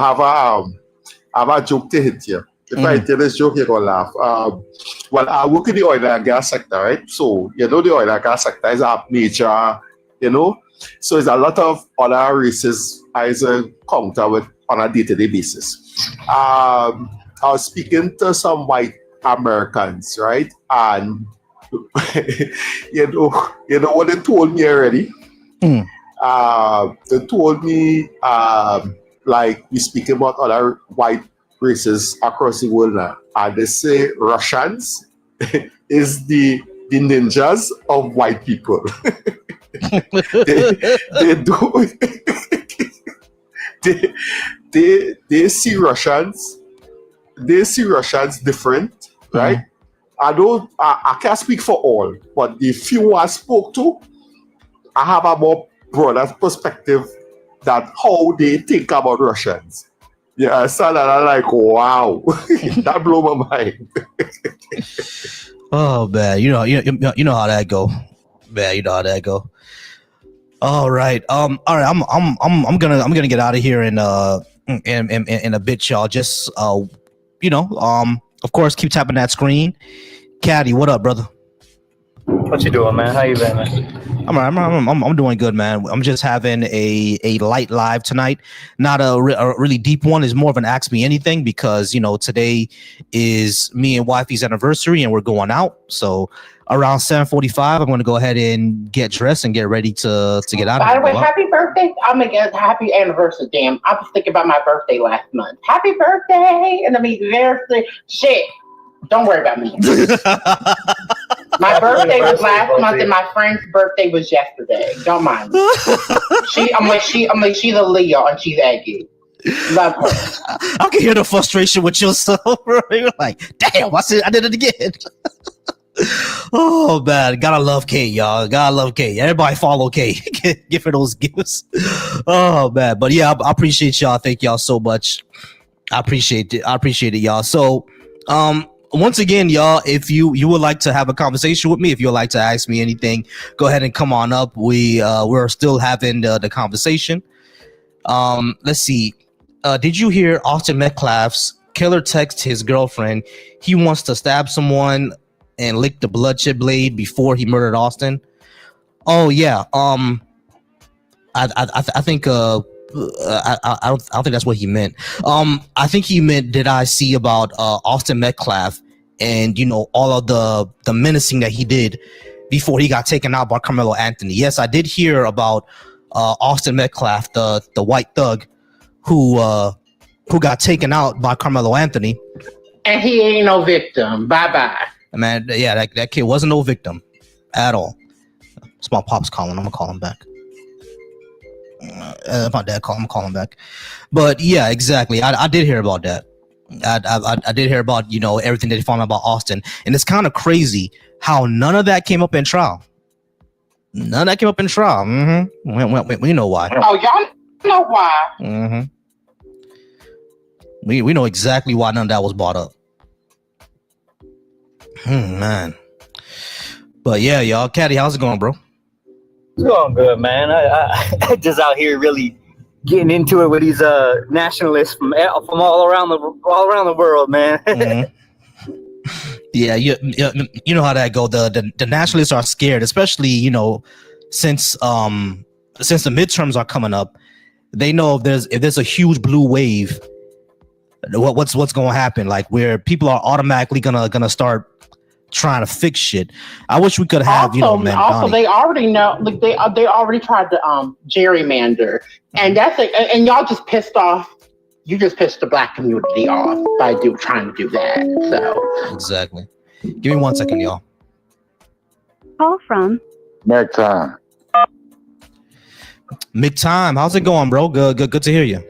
have a joke to hit you. If I tell this joke, you're gonna laugh. Well, I work in the oil and gas sector, right? So the oil and gas sector is a major, So there's a lot of other races I encounter with on a day-to-day basis. I was speaking to some white Americans, right? And you know what they told me already? They told me like we speak about other white races across the world now, and they say Russians is the ninjas of white people. they see Russians. They see Russians different, right? I can't speak for all, but the few I spoke to, I have a more broader perspective that how they think about Russians. Yeah, I saw that. I like, wow, that blew my mind. Oh man, you know how that go. Man, you know how that go. All right. All right. I'm gonna get out of here in a bit, y'all. Just of course, keep tapping that screen. Caddy, what up, brother? What you doing, man? How you been, man? I'm doing good, man. I'm just having a light live tonight, not a really deep one. It's more of an ask me anything because today is me and wifey's anniversary and we're going out. So around 7:45, I'm going to go ahead and get dressed and get ready to get out. By the way, happy birthday! I'll make a happy anniversary. Damn, I was thinking about my birthday last month. Happy birthday! And I mean, birthday shit. Don't worry about me. My birthday was last month, and my friend's birthday was yesterday. Don't mind me. She's a Leo, and she's eggy. Love her. I can hear the frustration with yourself, bro. You're like, damn, I did it again. Oh man, gotta love Kate, y'all. Gotta love Kate. Everybody follow Kate. Give her those gifts. Oh man, but yeah, I appreciate y'all. Thank y'all so much. I appreciate it, y'all. So, once again, y'all, if you would like to have a conversation with me, if you would like to ask me anything, go ahead and come on up. We're still having the conversation. Let's see. Did you hear Austin Metcalf's killer text his girlfriend? He wants to stab someone and lick the bloodshed blade before he murdered Austin. Oh yeah. I think I don't think that's what he meant. I think he meant, did I see about Austin Metcalf and all of the menacing that he did before he got taken out by Carmelo Anthony. Yes, I did hear about Austin Metcalf, the white thug who got taken out by Carmelo Anthony. And he ain't no victim. Bye. Man, yeah, that kid wasn't no victim at all. It's my pop's calling. I'm gonna call him back. My dad called. I'm gonna call him back. But yeah, exactly. I did hear about that. I did hear about everything that they found out about Austin, and it's kind of crazy how none of that came up in trial. None of that came up in trial. Mm-hmm. We know why. Oh, y'all know why. Mm-hmm. We know exactly why none of that was brought up. Man. But yeah, y'all. Caddy, how's it going, bro? It's going good, man. I just out here really getting into it with these nationalists from all around the world, man. Mm-hmm. Yeah, you know how that go. The nationalists are scared, especially since the midterms are coming up. They know if there's a huge blue wave, what's going to happen? Like where people are automatically gonna start trying to fix shit. I wish we could have also they already know, like they already tried to gerrymander, and that's it. And y'all just pissed off. You just pissed the black community off by trying to do that. So exactly. Give me 1 second, y'all. Call from Next time. McTime, how's it going, bro? Good to hear you.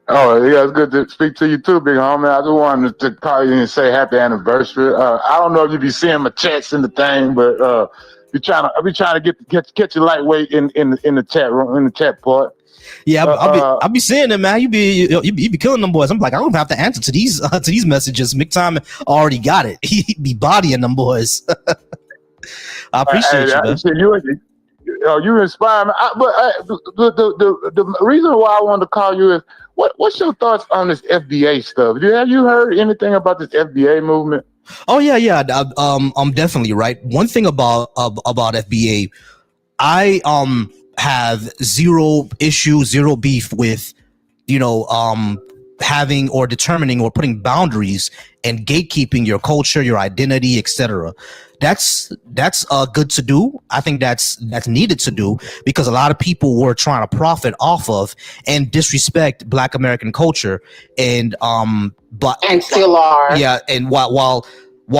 Oh, yeah, it's good to speak to you too, big homie. I just wanted to call you and say happy anniversary. I don't know if you be seeing my chats in the thing, but I be trying to get you lightweight in the chat room, in the chat part. Yeah, I'll be seeing it, man. You be killing them boys. I'm like, I don't have to answer to these messages. McTime already got it. He be bodying them boys. I appreciate you, man. You inspire me. The reason why I wanted to call you is, what's your thoughts on this FBA stuff? Have you heard anything about this FBA movement? Oh yeah. I'm definitely right. One thing about FBA, I have zero issue, zero beef with having or determining or putting boundaries and gatekeeping your culture, your identity, etc. That's good to do. I think that's needed to do, because a lot of people were trying to profit off of and disrespect Black American culture, and still are. Yeah, and while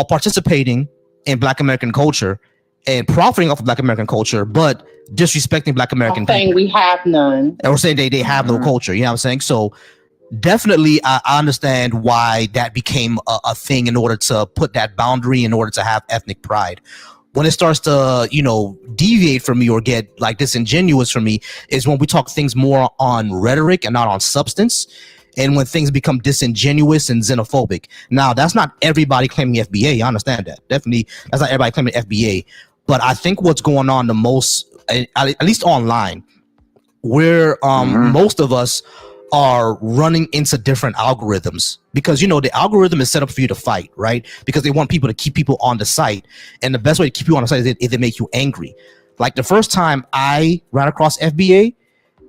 participating in Black American culture and profiting off of Black American culture, but disrespecting Black American people. Saying we have none. And we're saying they have no culture. You know what I'm saying? So definitely, I understand why that became a thing, in order to put that boundary, in order to have ethnic pride. When it starts to, deviate from me or get like disingenuous for me is when we talk things more on rhetoric and not on substance. and when things become disingenuous and xenophobic. Now, that's not everybody claiming FBA. I understand that. Definitely, that's not everybody claiming FBA. But I think what's going on the most, at least online, where most of us are running into different algorithms, because the algorithm is set up for you to fight, right? Because they want people to keep people on the site, and the best way to keep you on the site is they make you angry. Like the first time I ran across FBA,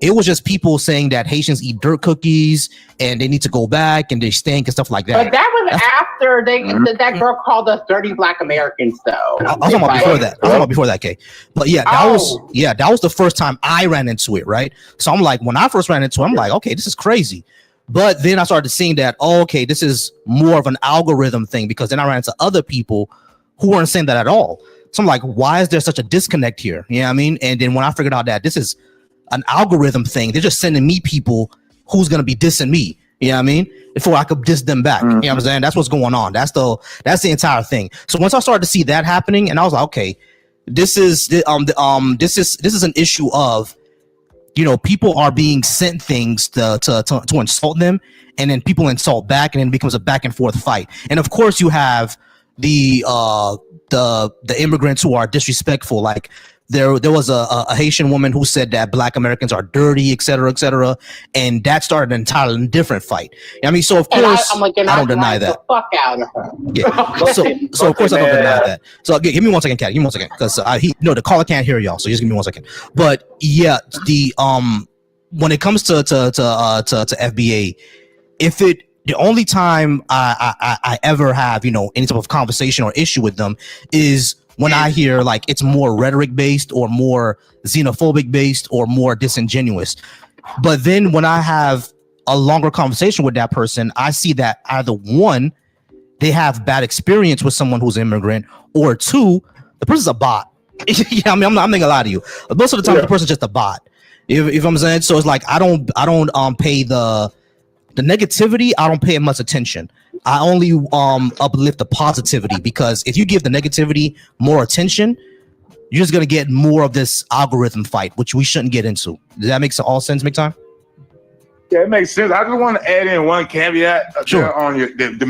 it was just people saying that Haitians eat dirt cookies and they need to go back and they stink and stuff like that. But that was after that girl called us dirty Black Americans, though. I was talking about before that. I was talking about before that, Kay. But yeah, that was the first time I ran into it, right? So I'm like, when I first ran into it, I'm like, okay, this is crazy. But then I started seeing that, okay, this is more of an algorithm thing, because then I ran into other people who weren't saying that at all. So I'm like, why is there such a disconnect here? You know what I mean? And then when I figured out that this is an algorithm thing, they're just sending me people who's going to be dissing me. You know what I mean? Before I could diss them back. You know what I'm saying? That's what's going on. That's the entire thing. So once I started to see that happening, and I was like, okay, this is an issue of, people are being sent things to insult them, and then people insult back, and then it becomes a back and forth fight. And of course you have the immigrants who are disrespectful. Like there was a Haitian woman who said that Black Americans are dirty, et cetera, and that started an entirely different fight. I mean, so of course I don't deny that. The fuck out of her. Yeah. So of course I don't deny that. So give me 1 second, Kat. Give me 1 second, because the caller can't hear y'all. So just give me 1 second. But yeah, the when it comes to FBA, the only time I ever have any type of conversation or issue with them is when I hear like it's more rhetoric based or more xenophobic based or more disingenuous. But then when I have a longer conversation with that person, I see that either one, they have bad experience with someone who's an immigrant, or two, the person's a bot. Yeah, I mean, I'm not gonna lie to you. Most of the time, the person's just a bot. If I'm saying, so it's like I don't pay the negativity. I don't pay it much attention. I only uplift the positivity, because if you give the negativity more attention, you're just gonna get more of this algorithm fight, which we shouldn't get into. Does that make all sense? Make time? Yeah, it makes sense. I just want to add in one caveat sure. on the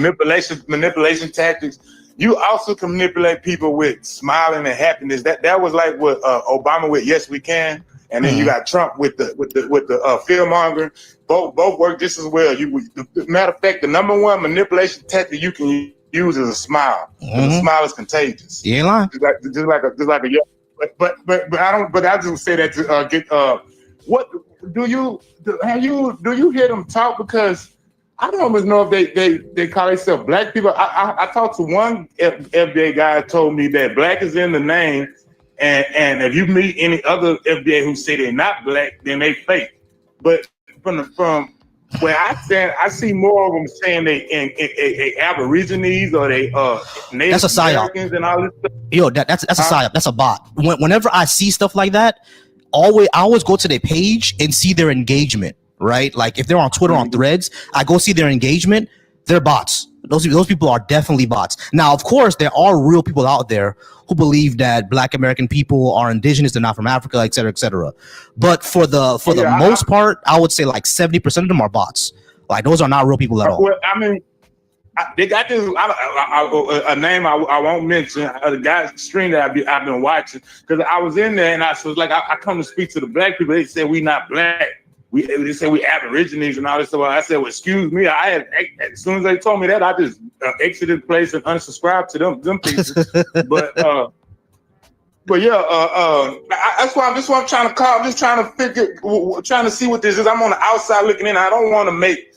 manipulation tactics. You also can manipulate people with smiling and happiness. That was like what Obama with "Yes, we can," and then you got Trump with the fear mongering. Both work just as well. Matter of fact, the number one manipulation tactic you can use is a smile. The smile is contagious. You ain't lying. Just like a young. But I don't. But I just say that to get. What do you hear them talk? Because I don't always know if they call themselves black people. I talked to one FBA guy who told me that black is in the name, and if you meet any other FBA who say they're not black, then they fake. But from where I stand, I see more of them saying they Aborigines or they Native that's a Americans and all this stuff. Yo, that's a psyop. That's a bot. Whenever I see stuff like that, I always go to their page and see their engagement, right? Like if they're on Twitter on Threads, I go see their engagement. They're bots. Those people are definitely bots. Now, of course, there are real people out there who believe that Black American people are indigenous, they're not from Africa, et cetera, et cetera. But for the most part, I would say like 70% of them are bots. Like those are not real people at all. Well, I mean, they got this a name I won't mention. The guy's stream that I've been watching, because I was in there and I was like, I come to speak to the black people. They said we not black. They say we Aborigines and all this stuff. I said, well, excuse me. I had, as soon as they told me that, I just exited the place and unsubscribed to them pieces. But yeah, that's why I'm trying to call. I'm just trying to see what this is. I'm on the outside looking in. I don't want to make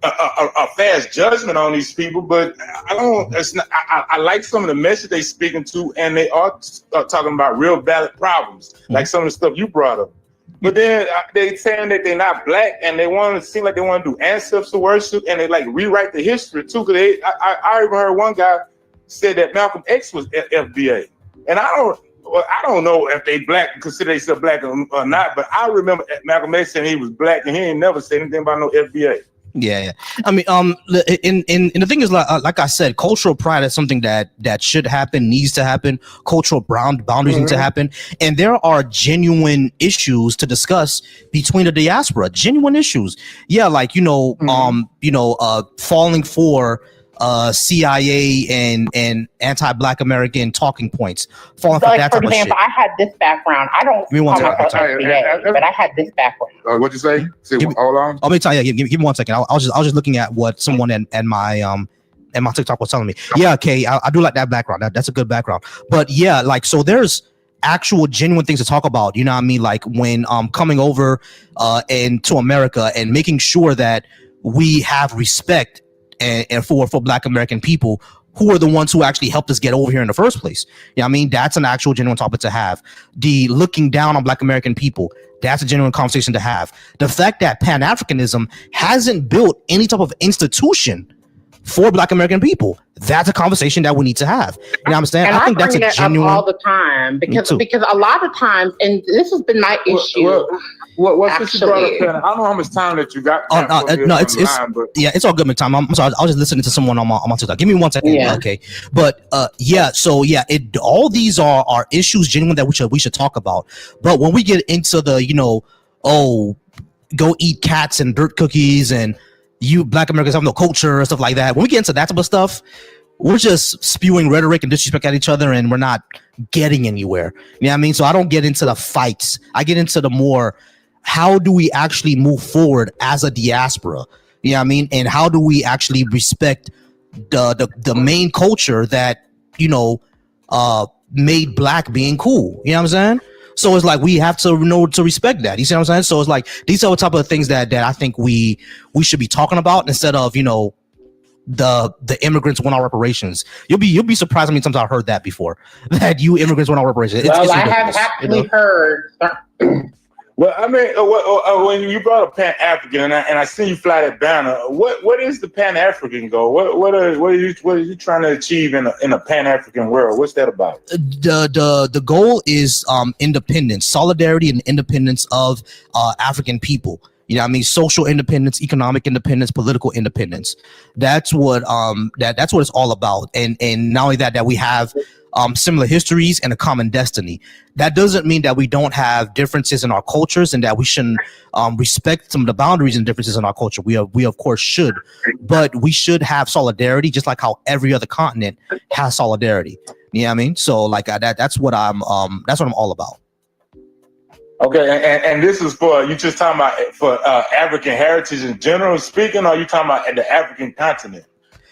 a fast judgment on these people, but I like some of the message they speaking to, and they are talking about real valid problems, like some of the stuff you brought up. But then they saying that they're not black, and they want to seem like they want to do ancestor worship, and they like rewrite the history too. Because I even heard one guy said that Malcolm X was FBA, and I don't know if they black, consider themselves black or not. But I remember Malcolm X saying he was black, and he ain't never said anything about no FBA. Yeah. I mean, and the thing is, like I said, cultural pride is something that should happen, needs to happen. Cultural boundaries need to happen, and there are genuine issues to discuss between the diaspora. Genuine issues, yeah, like falling for CIA and anti-Black American talking points, falling for that for type example, of shit. I had this background. I don't call myself CIA, but I had this background. What'd you say? Hold on. Let me tell you. Give me 1 second. I was just looking at what someone and my TikTok was telling me. Yeah, okay, I do like that background. That's a good background. But yeah, like, so there's actual genuine things to talk about. You know what I mean? Like when coming over and to America and making sure that we have respect and for Black American people who are the ones who actually helped us get over here in the first place. You know what I mean? That's an actual genuine topic to have. The looking down on Black American people, that's a genuine conversation to have. The fact that Pan-Africanism hasn't built any type of institution for Black American people, that's a conversation that we need to have. You know what I'm saying? And I think that's a genuine all the time because a lot of times, and this has been my issue. What's you brought up? I don't know how much time that you got. It's all good, man. Time. I'm sorry. I was just listening to someone on my TikTok. Give me 1 second. Yeah. Okay. But all these are issues genuine that we should talk about. But when we get into the go eat cats and dirt cookies and you Black Americans have no culture and stuff like that, when we get into that type of stuff, we're just spewing rhetoric and disrespect at each other, and we're not getting anywhere. You know what I mean? So I don't get into the fights. I get into the more, how do we actually move forward as a diaspora? You know what I mean? And how do we actually respect the main culture that, made Black being cool? You know what I'm saying? So it's like we have to know to respect that. You see what I'm saying? So it's like these are the type of things that I think we should be talking about instead of, the immigrants won our reparations. You'll be surprised how many times I've heard that before. That you immigrants won our reparations. I have actually heard. Well, I mean, when you brought up Pan-African, and I see you fly that banner, what is the Pan-African goal? What are you trying to achieve in a Pan-African world? What's that about? The goal is independence, solidarity, and independence of African people. You know what I mean? Social independence, economic independence, political independence. That's what that's what it's all about. And not only that we have similar histories and a common destiny. That doesn't mean that we don't have differences in our cultures and that we shouldn't respect some of the boundaries and differences in our culture. We of course should, but we should have solidarity just like how every other continent has solidarity. You know what I mean? So like that's what I'm all about. Okay, and this is for you just talking about for African heritage in general speaking, or are you talking about the African continent?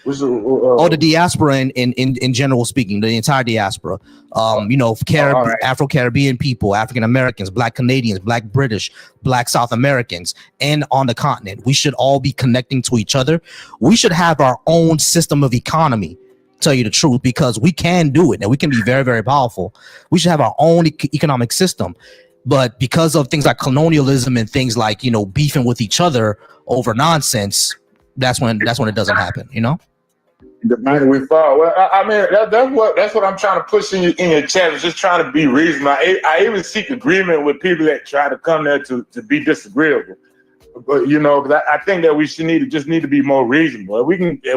The diaspora in general speaking, the entire diaspora. Afro-Caribbean people, African Americans, Black Canadians, Black British, Black South Americans, and on the continent. We should all be connecting to each other. We should have our own system of economy, tell you the truth, because we can do it and we can be very, very powerful. We should have our own economic system. But because of things like colonialism and things like, beefing with each other over nonsense, that's when it doesn't happen, The man we fought. Well, I mean, that's what I'm trying to push in your chat. Is just trying to be reasonable. I even seek agreement with people that try to come there to be disagreeable. But because I think that we just need to be more reasonable. If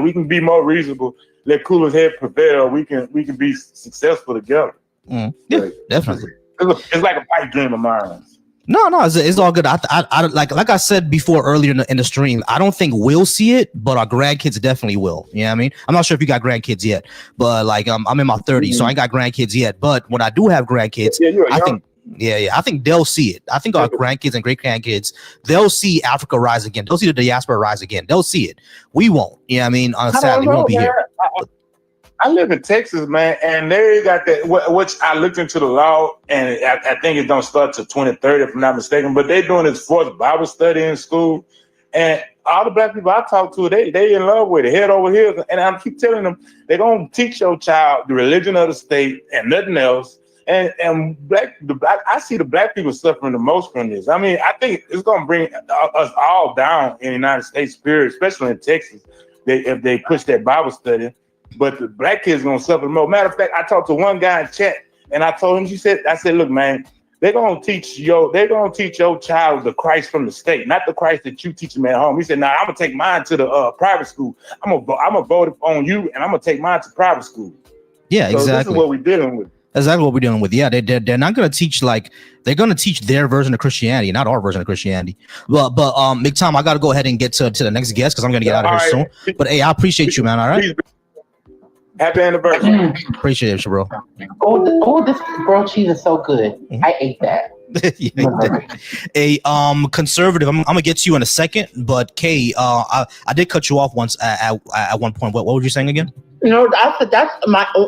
we can be more reasonable, let cooler's head prevail. We can be successful together. Yeah, definitely. It's like a pipe dream of mine. No, it's all good. I like I said before earlier in the stream, I don't think we'll see it, but our grandkids definitely will. You know what I mean? I'm not sure if you got grandkids yet, but like I'm in my 30s, so I ain't got grandkids yet. But when I do have grandkids, I think they'll see it. I think our grandkids and great grandkids, they'll see Africa rise again. They'll see the diaspora rise again. They'll see it. We won't. You know what I mean? Sadly, we won't be here. I live in Texas, man, and they got that, which I looked into the law, and I think it don't start till 2030, if I'm not mistaken, but they're doing this forced Bible study in school, and all the Black people I talk to, they in love with it, head over heels, and I keep telling them, they're going to teach your child the religion of the state and nothing else, and I see the Black people suffering the most from this. I mean, I think it's going to bring us all down in the United States, period, especially in Texas, if they push that Bible study. But the Black kids gonna suffer more. Matter of fact, I talked to one guy in chat, and I told him, I said, look, man, they're gonna teach your child the Christ from the state, not the Christ that you teach them at home. He said, "Nah, I'm gonna take mine to the private school. I'm gonna vote on you, and I'm gonna take mine to private school." Yeah, so exactly. This is what we're dealing with. Exactly what we're dealing with. Yeah, they're not going to teach they're going to teach their version of Christianity, not our version of Christianity. But McTom, I got to go ahead and get to the next guest because I'm going to get out of here soon. But hey, I appreciate you, man. All right. Happy anniversary. Appreciate you, bro. This grilled cheese is so good. Mm-hmm. I ate that. A conservative. I'm gonna get to you in a second, but Kay, I did cut you off once at one point. What were you saying again? That's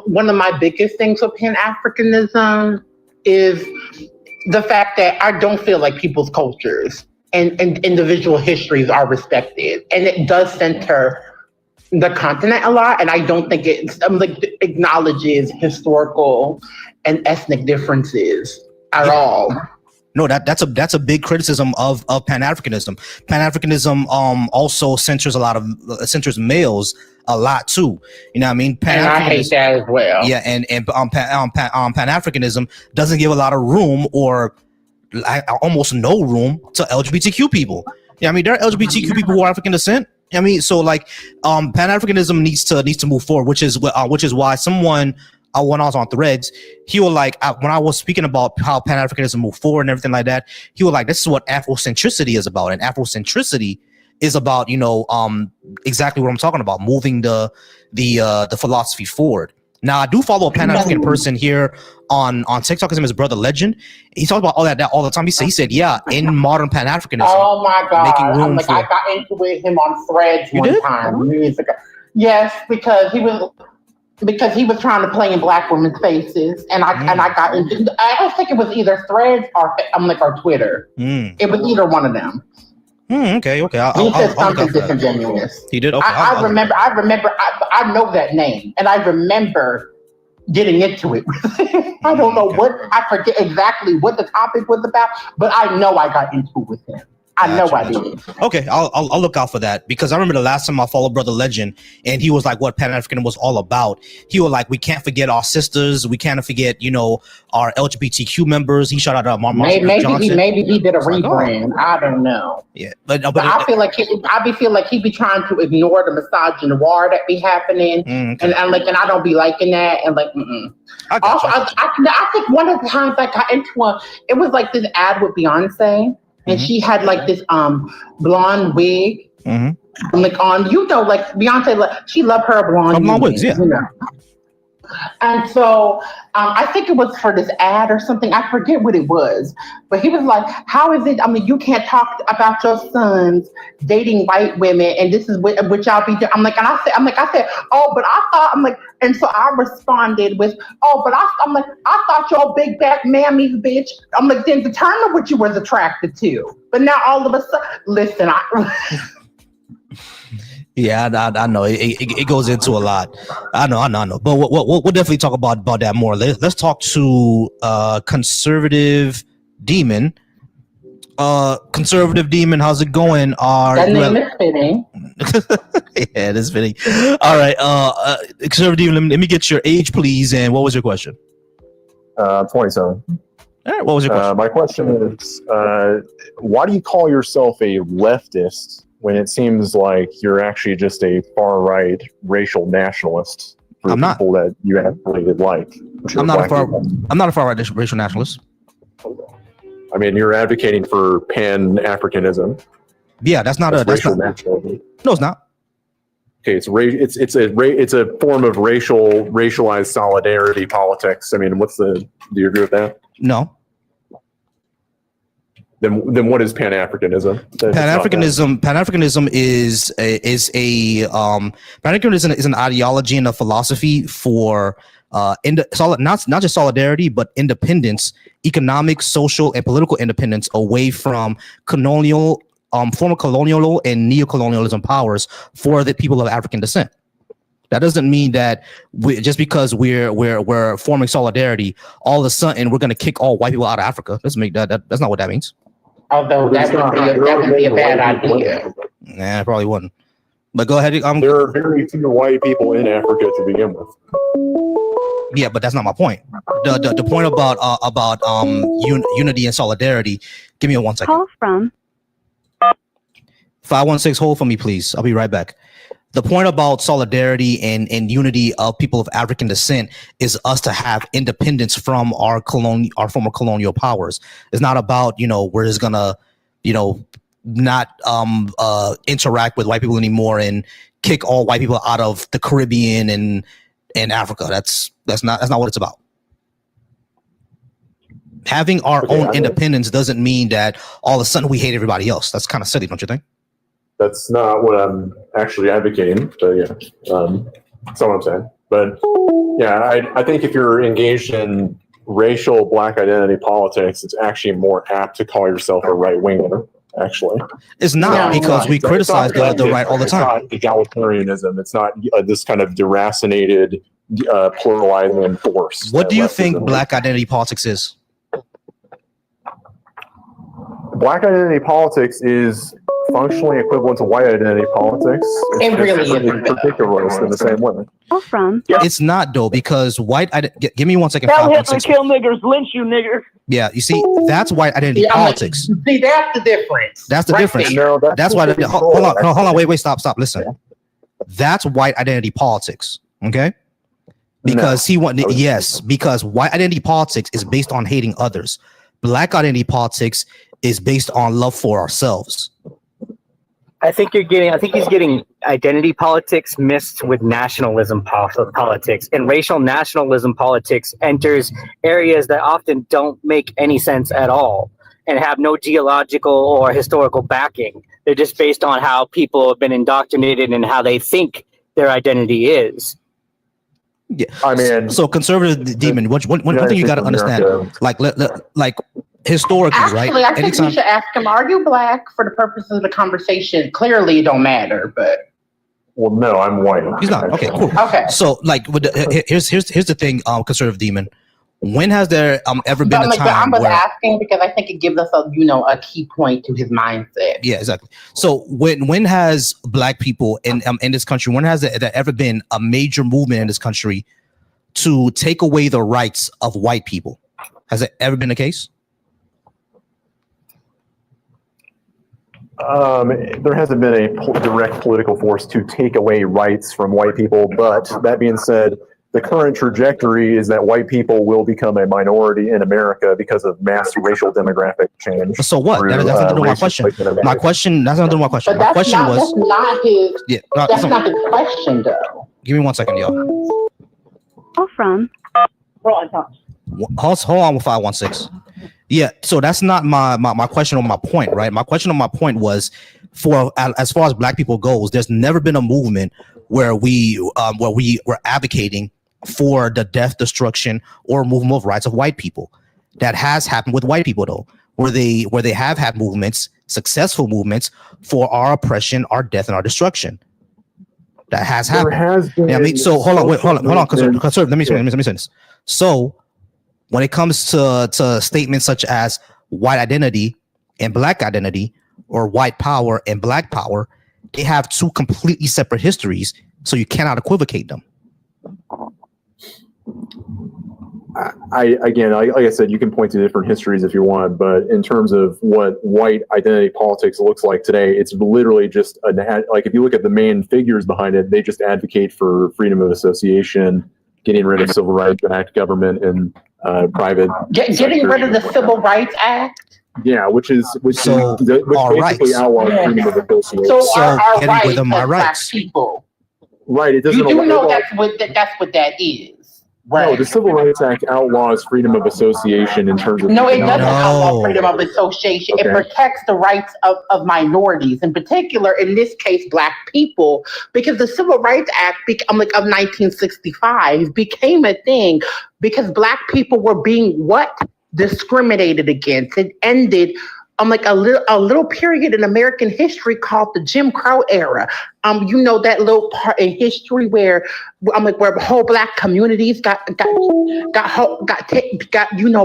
one of my biggest things with Pan-Africanism is the fact that I don't feel like people's cultures and individual histories are respected, and it does center the continent a lot, and I don't think it acknowledges historical and ethnic differences at all. No, that's a big criticism of Pan-Africanism. Pan-Africanism also censors males a lot too. You know what I mean? And I hate that as well. Yeah, and Pan-Africanism doesn't give a lot of room or almost no room to LGBTQ people. Yeah, I mean, there are LGBTQ people who are African descent. I mean, so Pan-Africanism needs to move forward, which is why someone when I was on Threads, he was like, when I was speaking about how Pan-Africanism move forward and everything like that, he was like, this is what Afrocentricity is about, and Afrocentricity is about exactly what I'm talking about, moving the philosophy forward. Now, I do follow a Pan-African person here on TikTok. His name is Brother Legend. He talks about all that all the time. He said, yeah, in modern Pan-Africanism. Oh my God! I got into him on Threads one time years ago. Yes, because he was trying to play in black women's faces, and I got into. I don't think it was either Threads or Twitter. It was either one of them. Okay. He said something disingenuous. He did. Okay. I remember. I know that name, and I remember getting into it. I don't know I forget exactly what the topic was about, but I know I got into it with him. I know I did. Okay, I'll look out for that, because I remember the last time I followed Brother Legend, and he was like, what Pan-African was all about. He was like, we can't forget our sisters, we can't forget, our LGBTQ members. He shout out maybe he did a rebrand. I don't know. Yeah, but I feel like he be trying to ignore the misogynoir that be happening, and I don't be liking that, and I think one of the times I got into it was like this ad with Beyonce. And she had like this blonde wig, Beyonce, she loved her blonde wigs, yeah. And so I think it was for this ad or something. I forget what it was, but he was like, "How is it? I mean, you can't talk about your sons dating white women, and this is what y'all be doing." I said, "Oh, but I thought," and so I responded with, "Oh, but I thought your big back mammies, bitch." Then determine what you was attracted to. But now all of a sudden, listen, Yeah, I know it goes into a lot. I know. But we'll definitely talk about that more. Let's talk to Conservative Demon. Conservative Demon, how's it going? That name is fitting. Yeah, it is fitting. All right, Conservative Demon, let me get your age, please. And what was your question? 27. All right, what was your question? My question is, why do you call yourself a leftist when it seems like you're actually just a far-right racial nationalist for people that you actually like? I'm not a far-right racial nationalist. I mean, you're advocating for Pan-Africanism. Yeah, that's racial nationalism. No, it's not. Okay, it's a form of racialized solidarity politics. I mean, do you agree with that? No. Then what is Pan-Africanism? Pan-Africanism is an ideology and a philosophy for not just solidarity, but independence, economic, social, and political independence away from former colonial and neo-colonialism powers for the people of African descent. That doesn't mean that just because we're forming solidarity, all of a sudden we're going to kick all white people out of Africa. That's not what that means. Although that would be a bad idea. Nah, it probably wouldn't. But go ahead. There are very few white people in Africa to begin with. Yeah, but that's not my point. The point about unity and solidarity. Give me a 1 second. Call from 516, hold for me, please. I'll be right back. The point about solidarity and unity of people of African descent is us to have independence from our former colonial powers. It's not about, we're just gonna, not interact with white people anymore and kick all white people out of the Caribbean and Africa. That's not what it's about. Having our own independence doesn't mean that all of a sudden we hate everybody else. That's kind of silly, don't you think? That's not what I'm actually advocating, but yeah, that's what I'm saying. But yeah, I think if you're engaged in racial black identity politics, it's actually more apt to call yourself a right winger. Actually, it's not, because we criticize the right all the time. It's not egalitarianism. It's not this kind of deracinated, pluralizing force. What do you think black identity politics is? Black identity politics is functionally equivalent to white identity politics. It really isn't. Particularist in the same way. call from. It's not though, because give me 1 second. Tell Hitler, kill niggers, lynch you, nigger. Yeah, you see, that's white identity politics. See, that's the difference. That's the difference. No, that's why. Hold on, wait, stop, listen. That's white identity politics. Okay. Because because white identity politics is based on hating others. Black identity politics is based on love for ourselves. I think he's getting identity politics mixed with nationalism politics, and racial nationalism politics enters areas that often don't make any sense at all and have no geological or historical backing. They're just based on how people have been indoctrinated and how they think their identity is. Yeah, I mean, so conservative demon. One thing you got to understand, like historically, actually, right? I think we should ask him, are you black, for the purposes of the conversation? Clearly, it don't matter, but. Well, no, I'm white. He's not. Okay, cool. Okay. So, here's the thing, conservative demon. When has there ever been a time I'm asking because I think it gives us a key point to his mindset. Yeah, exactly. So when has black people in this country, when has there ever been a major movement in this country to take away the rights of white people? Has it ever been the case? There hasn't been a direct political force to take away rights from white people, but that being said, the current trajectory is that white people will become a minority in America because of mass racial demographic change. So what? That's not my question. My question. That's not my question. My question was. That's not his. Yeah, that's not his question, though. Give me 1 second, y'all. Call from. Hold on with 516. Yeah, so that's not my question or my point, right? My question or my point was, as far as black people goes, there's never been a movement where we were advocating for the death, destruction, or removal of rights of white people. That has happened with white people, though, where they have had movements, successful movements, for our oppression, our death, and our destruction. That has happened. There has been. I mean, so hold on, conservative. Let me say this. So, when it comes to statements such as white identity and black identity, or white power and black power, they have two completely separate histories, so you cannot equivocate them. Like I said, you can point to different histories if you want, but in terms of what white identity politics looks like today, it's literally just like if you look at the main figures behind it, they just advocate for freedom of association, getting rid of Civil Rights Act government and private. Getting rid of the Civil Rights Act. Yeah, which basically outlaws freedom of association. So our getting rid of my rights. People. Right. It doesn't. You do know that's what that is. Right. No, the Civil Rights Act outlaws freedom of association in terms of. No, it doesn't outlaw freedom of association. Okay. It protects the rights of minorities, in particular, in this case, black people, because the Civil Rights Act of 1965 became a thing because black people were being discriminated against. It ended a little period in American history called the Jim Crow era. That little part in history where whole black communities got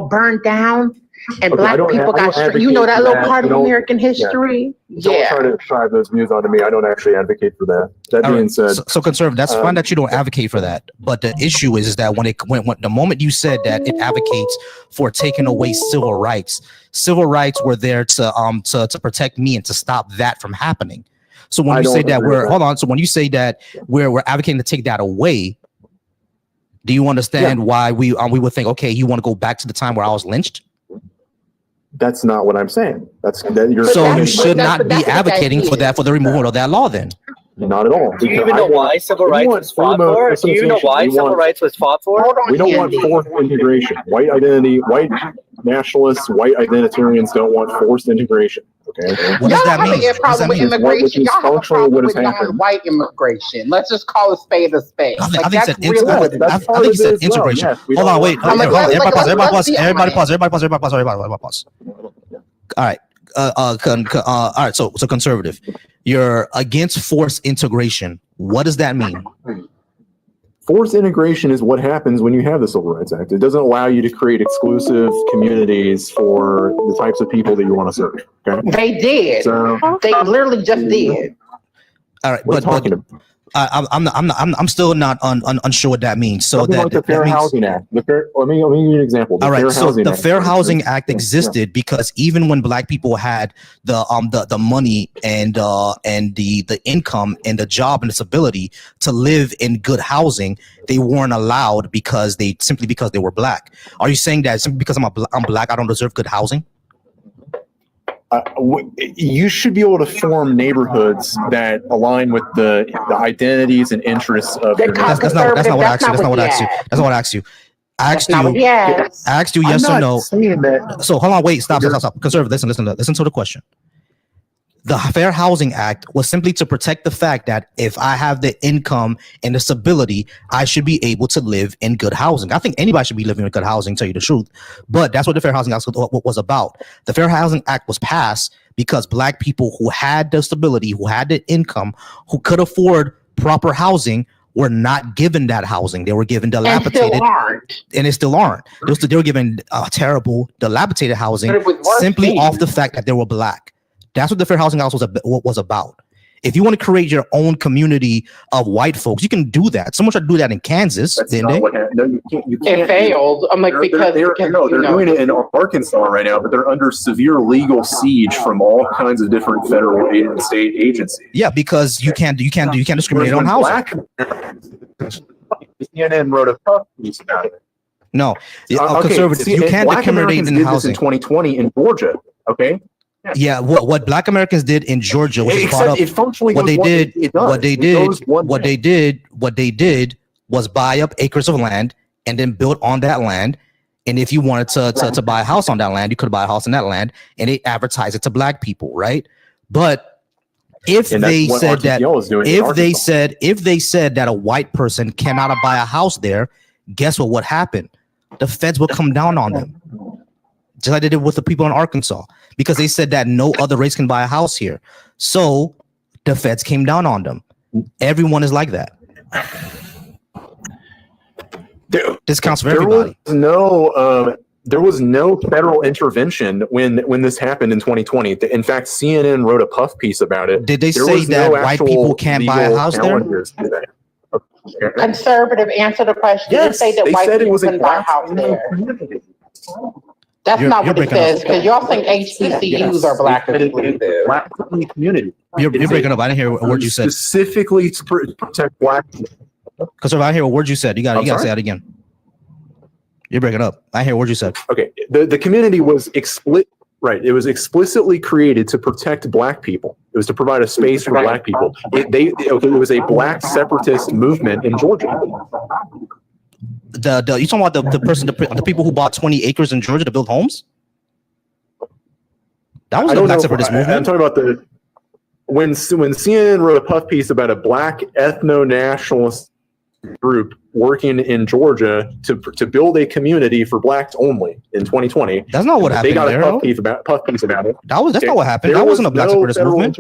burned down And black people got, you know, that little part of American history. Don't try to drive those views onto me. I don't actually advocate for that. That being said, so conservative. That's fine that you don't advocate for that, but the issue is that when the moment you said that it advocates for taking away civil rights were there to protect me and to stop that from happening. So when you say that when you say that we're advocating to take that away, do you understand why we would think, okay, you want to go back to the time where I was lynched? That's not what I'm saying. You should not be advocating for the removal of that law then. Not at all. Do you even know why civil rights was fought for? Do you know why civil rights was fought for? We don't want forced integration. White identity, white nationalists, white identitarians don't want forced integration. Okay. What does that mean? Y'all have a problem with immigration. Y'all have a problem with non-white immigration. Let's just call a spade a spade. I think you said integration. Hold on, wait. Everybody pause. All right. All right. So conservative. You're against forced integration. What does that mean? Forced integration is what happens when you have the Civil Rights Act. It doesn't allow you to create exclusive communities for the types of people that you want to serve. Okay? They did. They literally just did. All right, but I'm still not unsure what that means. So that the Fair Housing Act. Let me give you an example. All right, so the Fair Housing Act existed because even when black people had the money and the income and the job and the ability to live in good housing, they weren't allowed because they were black. Are you saying that simply because I'm black, I don't deserve good housing? You should be able to form neighborhoods that align with the identities and interests of your neighborhood. That's not what I asked you. I asked you yes or no. So hold on, wait, stop. Conservative, listen to the question. The Fair Housing Act was simply to protect the fact that if I have the income and the stability, I should be able to live in good housing. I think anybody should be living in good housing, to tell you the truth. But that's what the Fair Housing Act was about. The Fair Housing Act was passed because black people who had the stability, who had the income, who could afford proper housing were not given that housing. They were given dilapidated, and they still aren't. They were given terrible, dilapidated housing simply off the fact that they were black. That's what the Fair Housing Act was about. If you want to create your own community of white folks, you can do that. Someone tried to do that in Kansas, didn't they? It failed. I'm like, because they're doing it in Arkansas right now, but they're under severe legal siege from all kinds of different federal and state agencies. Yeah, because you can't discriminate on housing. CNN wrote a tough piece about it. No, conservative. You can't discriminate in housing. In 2020 in Georgia. Okay. Yeah, what Black Americans did in Georgia, which is brought up, what they did was buy up acres of land and then build on that land. And if you wanted to buy a house on that land, you could buy a house on that land, and they advertise it to black people, right? But if they said that a white person cannot buy a house there, guess what would happen? The feds will come down on them. Just like they did with the people in Arkansas, because they said that no other race can buy a house here. So the feds came down on them. Everyone is like that. This counts for everybody. There was no federal intervention when this happened in 2020. In fact, CNN wrote a puff piece about it. Did they say that white people can't buy a house there? Conservative, answer the question. Yes, they say that white people can buy a house there. That's not what it says, because y'all think HBCUs are black community. You're breaking up. I didn't hear a word you said. Specifically to protect black people. Because if I hear a word you said, you gotta say that again. You're breaking up. I hear what you said. Okay. The community was Right. It was explicitly created to protect black people. It was to provide a space for black people. It was a black separatist movement in Georgia. You talking about the people who bought 20 acres in Georgia to build homes? That was a black separatist movement. I'm talking about when CNN wrote a puff piece about a black ethno-nationalist group working in Georgia to build a community for blacks only in 2020. That's not what happened. They got a puff piece about it. That's not what happened. That wasn't a black separatist movement.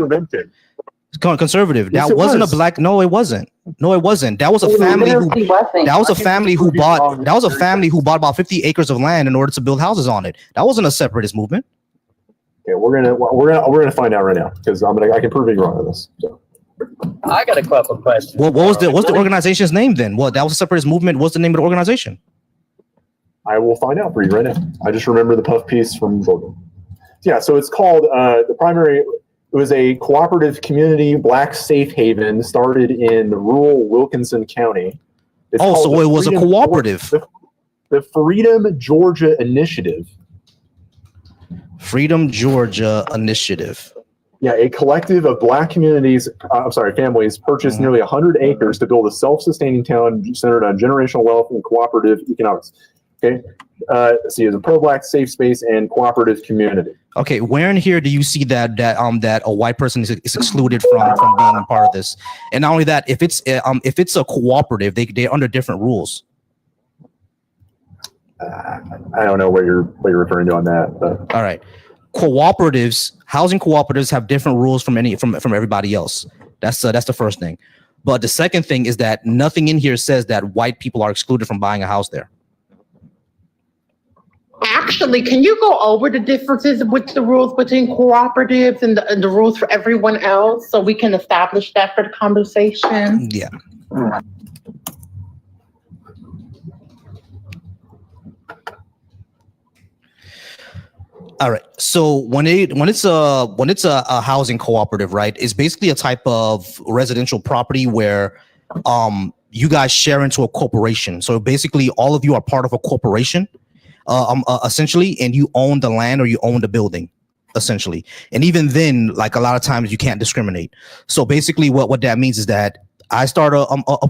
Conservative. That wasn't a black. No, it wasn't. No, it wasn't. That was a family who bought about 50 acres of land in order to build houses on it. That wasn't a separatist movement. Okay, we're gonna find out right now because I can prove you wrong on this. So. I got a couple questions. What's the organization's name then? Well, that was a separatist movement. What's the name of the organization? I will find out for you right now. I just remember the puff piece from Vogel. Yeah, so it's called it was a cooperative community black safe haven started in rural Wilkinson County. So it was a cooperative. The Freedom Georgia Initiative. Freedom Georgia Initiative. Yeah, a collective of black families purchased nearly 100 acres to build a self-sustaining town centered on generational wealth and cooperative economics. Okay, see, it's a pro-black safe space and cooperative community. Okay, where in here do you see that a white person is excluded from being a part of this? And not only that, if it's a cooperative, they're under different rules. I don't know what you're referring to on that. But. All right, housing cooperatives have different rules from everybody else. That's the first thing. But the second thing is that nothing in here says that white people are excluded from buying a house there. Actually, can you go over the differences with the rules between cooperatives and the rules for everyone else so we can establish that for the conversation? Yeah. All right. So when it's a housing cooperative, right, it's basically a type of residential property where you guys share into a corporation. So basically all of you are part of a corporation. Essentially, and you own the land or you own the building, essentially. And even then, like a lot of times you can't discriminate. So basically what that means is that I start a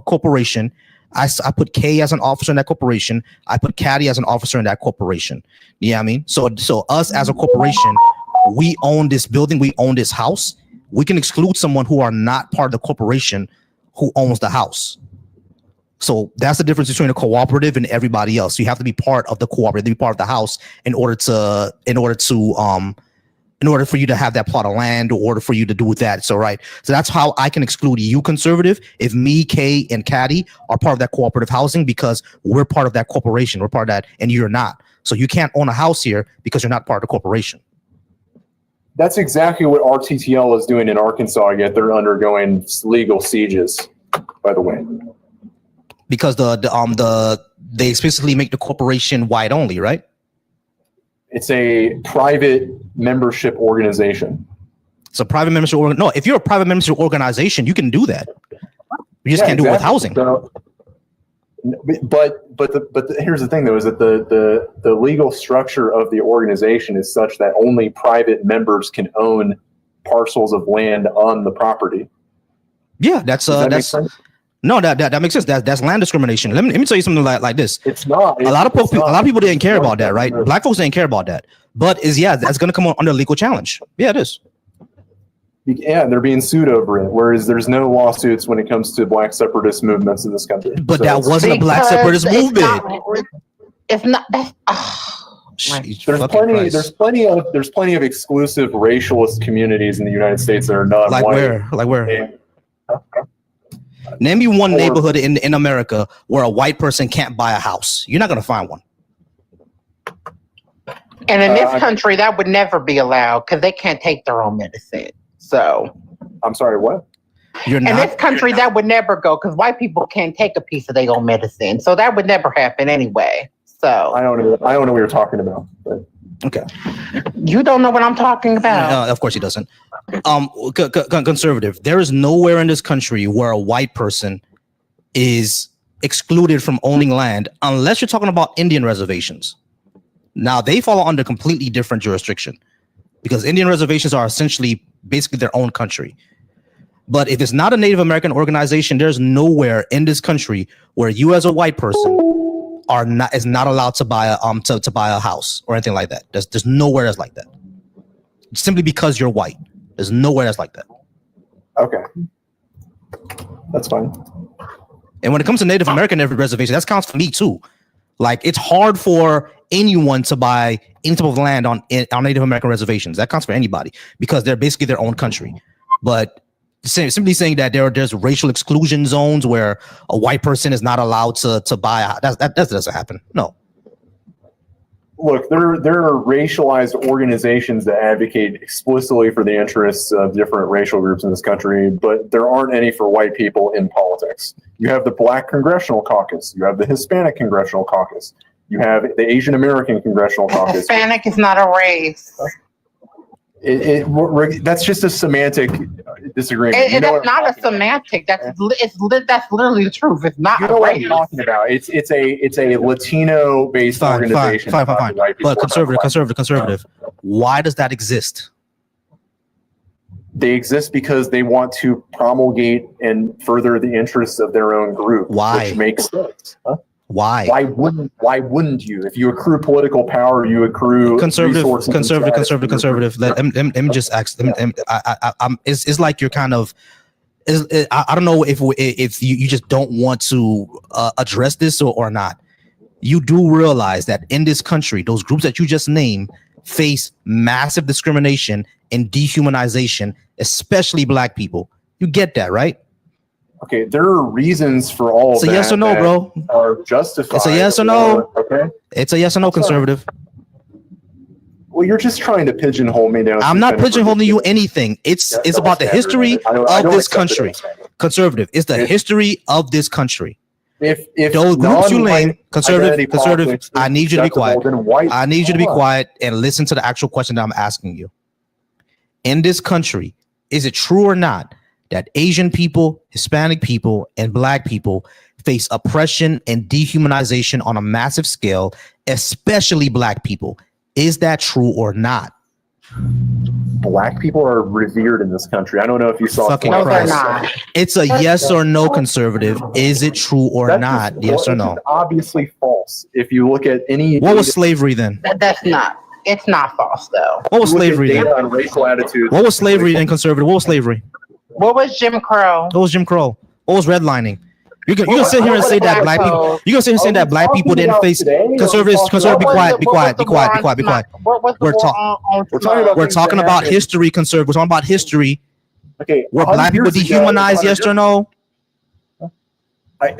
corporation. I put K as an officer in that corporation. I put Caddy as an officer in that corporation. You know what I mean? So us as a corporation, we own this building. We own this house. We can exclude someone who are not part of the corporation who owns the house. So that's the difference between a cooperative and everybody else. You have to be part of the cooperative, be part of the house in order for you to have that plot of land, in order for you to do that. So that's how I can exclude you, conservative, if me, Kay, and Caddy are part of that cooperative housing because we're part of that corporation. We're part of that, and you're not. So you can't own a house here because you're not part of the corporation. That's exactly what RTTL is doing in Arkansas. Yet they're undergoing legal sieges. By the way. Because they explicitly make the corporation white only, right? It's a private membership organization. It's a private membership. No, if you're a private membership organization, you can do that. You just can't do it with housing. So, but here's the thing, though, is that the legal structure of the organization is such that only private members can own parcels of land on the property. Yeah, that's no, that makes sense. That's land discrimination. Let me tell you something like this. It's not. A lot of people didn't care about that, right? Black folks didn't care about that. But that's going to come under legal challenge. Yeah, it is. Yeah, they're being sued over it. Whereas there's no lawsuits when it comes to black separatist movements in this country. But that wasn't a black separatist movement. It's not. There's plenty of exclusive racialist communities in the United States that are not white. Like where? Name me one neighborhood in America where a white person can't buy a house. You're not going to find one. And in this country, that would never be allowed because they can't take their own medicine. So, I'm sorry, what? In this country, that would never go because white people can't take a piece of their own medicine. So that would never happen anyway. So I don't know what you're talking about. But. Okay. You don't know what I'm talking about. Of course he doesn't. Conservative. There is nowhere in this country where a white person is excluded from owning land unless you're talking about Indian reservations. Now they fall under completely different jurisdiction because Indian reservations are essentially basically their own country. But if it's not a Native American organization, there's nowhere in this country where you as a white person is not allowed to buy a house or anything like that. There's nowhere else like that. Simply because you're white. There's nowhere else like that. Okay. That's fine. And when it comes to Native American reservation, that counts for me too. Like it's hard for anyone to buy any type of land on Native American reservations. That counts for anybody because they're basically their own country. But simply saying that there's racial exclusion zones where a white person is not allowed to buy. That doesn't happen. No. Look, there are racialized organizations that advocate explicitly for the interests of different racial groups in this country, but there aren't any for white people in politics. You have the Black Congressional Caucus. You have the Hispanic Congressional Caucus. You have the Asian American Congressional Caucus. Hispanic is not a race. That's just a semantic disagreement. That's not a semantic. That's literally the truth. It's not. You know what I'm talking about? It's a Latino based organization. Fine. But conservative. Why does that exist? They exist because they want to promulgate and further the interests of their own group. Why? Which makes sense. Huh? Why? Why wouldn't you? If you accrue political power, you accrue conservative. Let him just ask. It's like you're kind of. I don't know if you just don't want to address this or not. You do realize that in this country, those groups that you just named face massive discrimination and dehumanization, especially Black people. You get that, right? Okay, there are reasons for all of that. It's a yes or no, bro. Are justified. It's a yes or no. Okay. It's a yes or no, conservative. Well, you're just trying to pigeonhole me down. I'm not pigeonholing you anything. It's about the history of this country. Conservative. It's the history of this country. If those groups you name, conservative, I need you to be quiet. I need you to be quiet and listen to the actual question that I'm asking you. In this country, is it true or not that Asian people, Hispanic people, and Black people face oppression and dehumanization on a massive scale, especially Black people? Is that true or not? Black people are revered in this country. I don't know if you saw. It's a yes or no, conservative. Is it true or not? Yes or no? Obviously false. If you look at any. What was slavery then? That's not. It's not false though. What was slavery then? On racial attitudes. What was slavery then, conservative? What was slavery? What was Jim Crow? What was Jim Crow? What was redlining? You're gonna sit here and say that Black people. You're gonna sit here and say that Black people didn't face conservatives. Conservative, be quiet. We're talking about history, conservative. We're talking about history. Okay, were Black people dehumanized? Yes or no?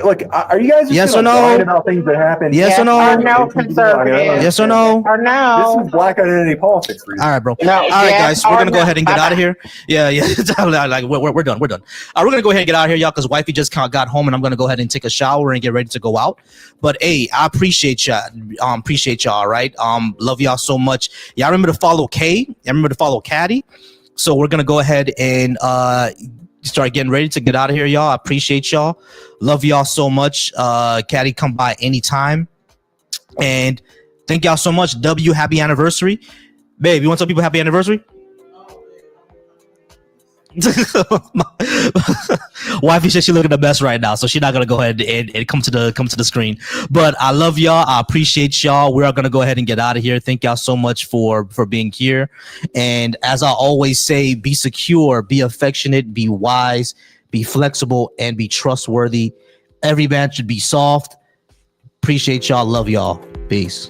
Look, are you guys just yes or no about things that happen? Yes or no? Or no, conservative. Yes or no? Or no? This is Black identity politics. All right, bro. No, all right, guys, we're gonna go ahead and get out of here. Yeah. Like we're done. We're done. We're gonna go ahead and get out of here, y'all, because wifey just got home, and I'm gonna go ahead and take a shower and get ready to go out. But hey, I appreciate y'all. All right. Love y'all so much. Y'all remember to follow Kay. Y'all remember to follow Caddy. So we're gonna go ahead and start getting ready to get out of here, y'all. I appreciate y'all. Love y'all so much. Caddy, come by anytime. And thank y'all so much. W, happy anniversary. Babe, you want to tell people happy anniversary? Wifey said she's looking the best right now, so she's not gonna go ahead and come to the screen. But I love y'all. I appreciate y'all. We are gonna go ahead and get out of here. Thank y'all so much for being here. And as I always say, be secure, be affectionate, be wise, be flexible, and be trustworthy. Every man should be soft. Appreciate y'all. Love y'all. Peace.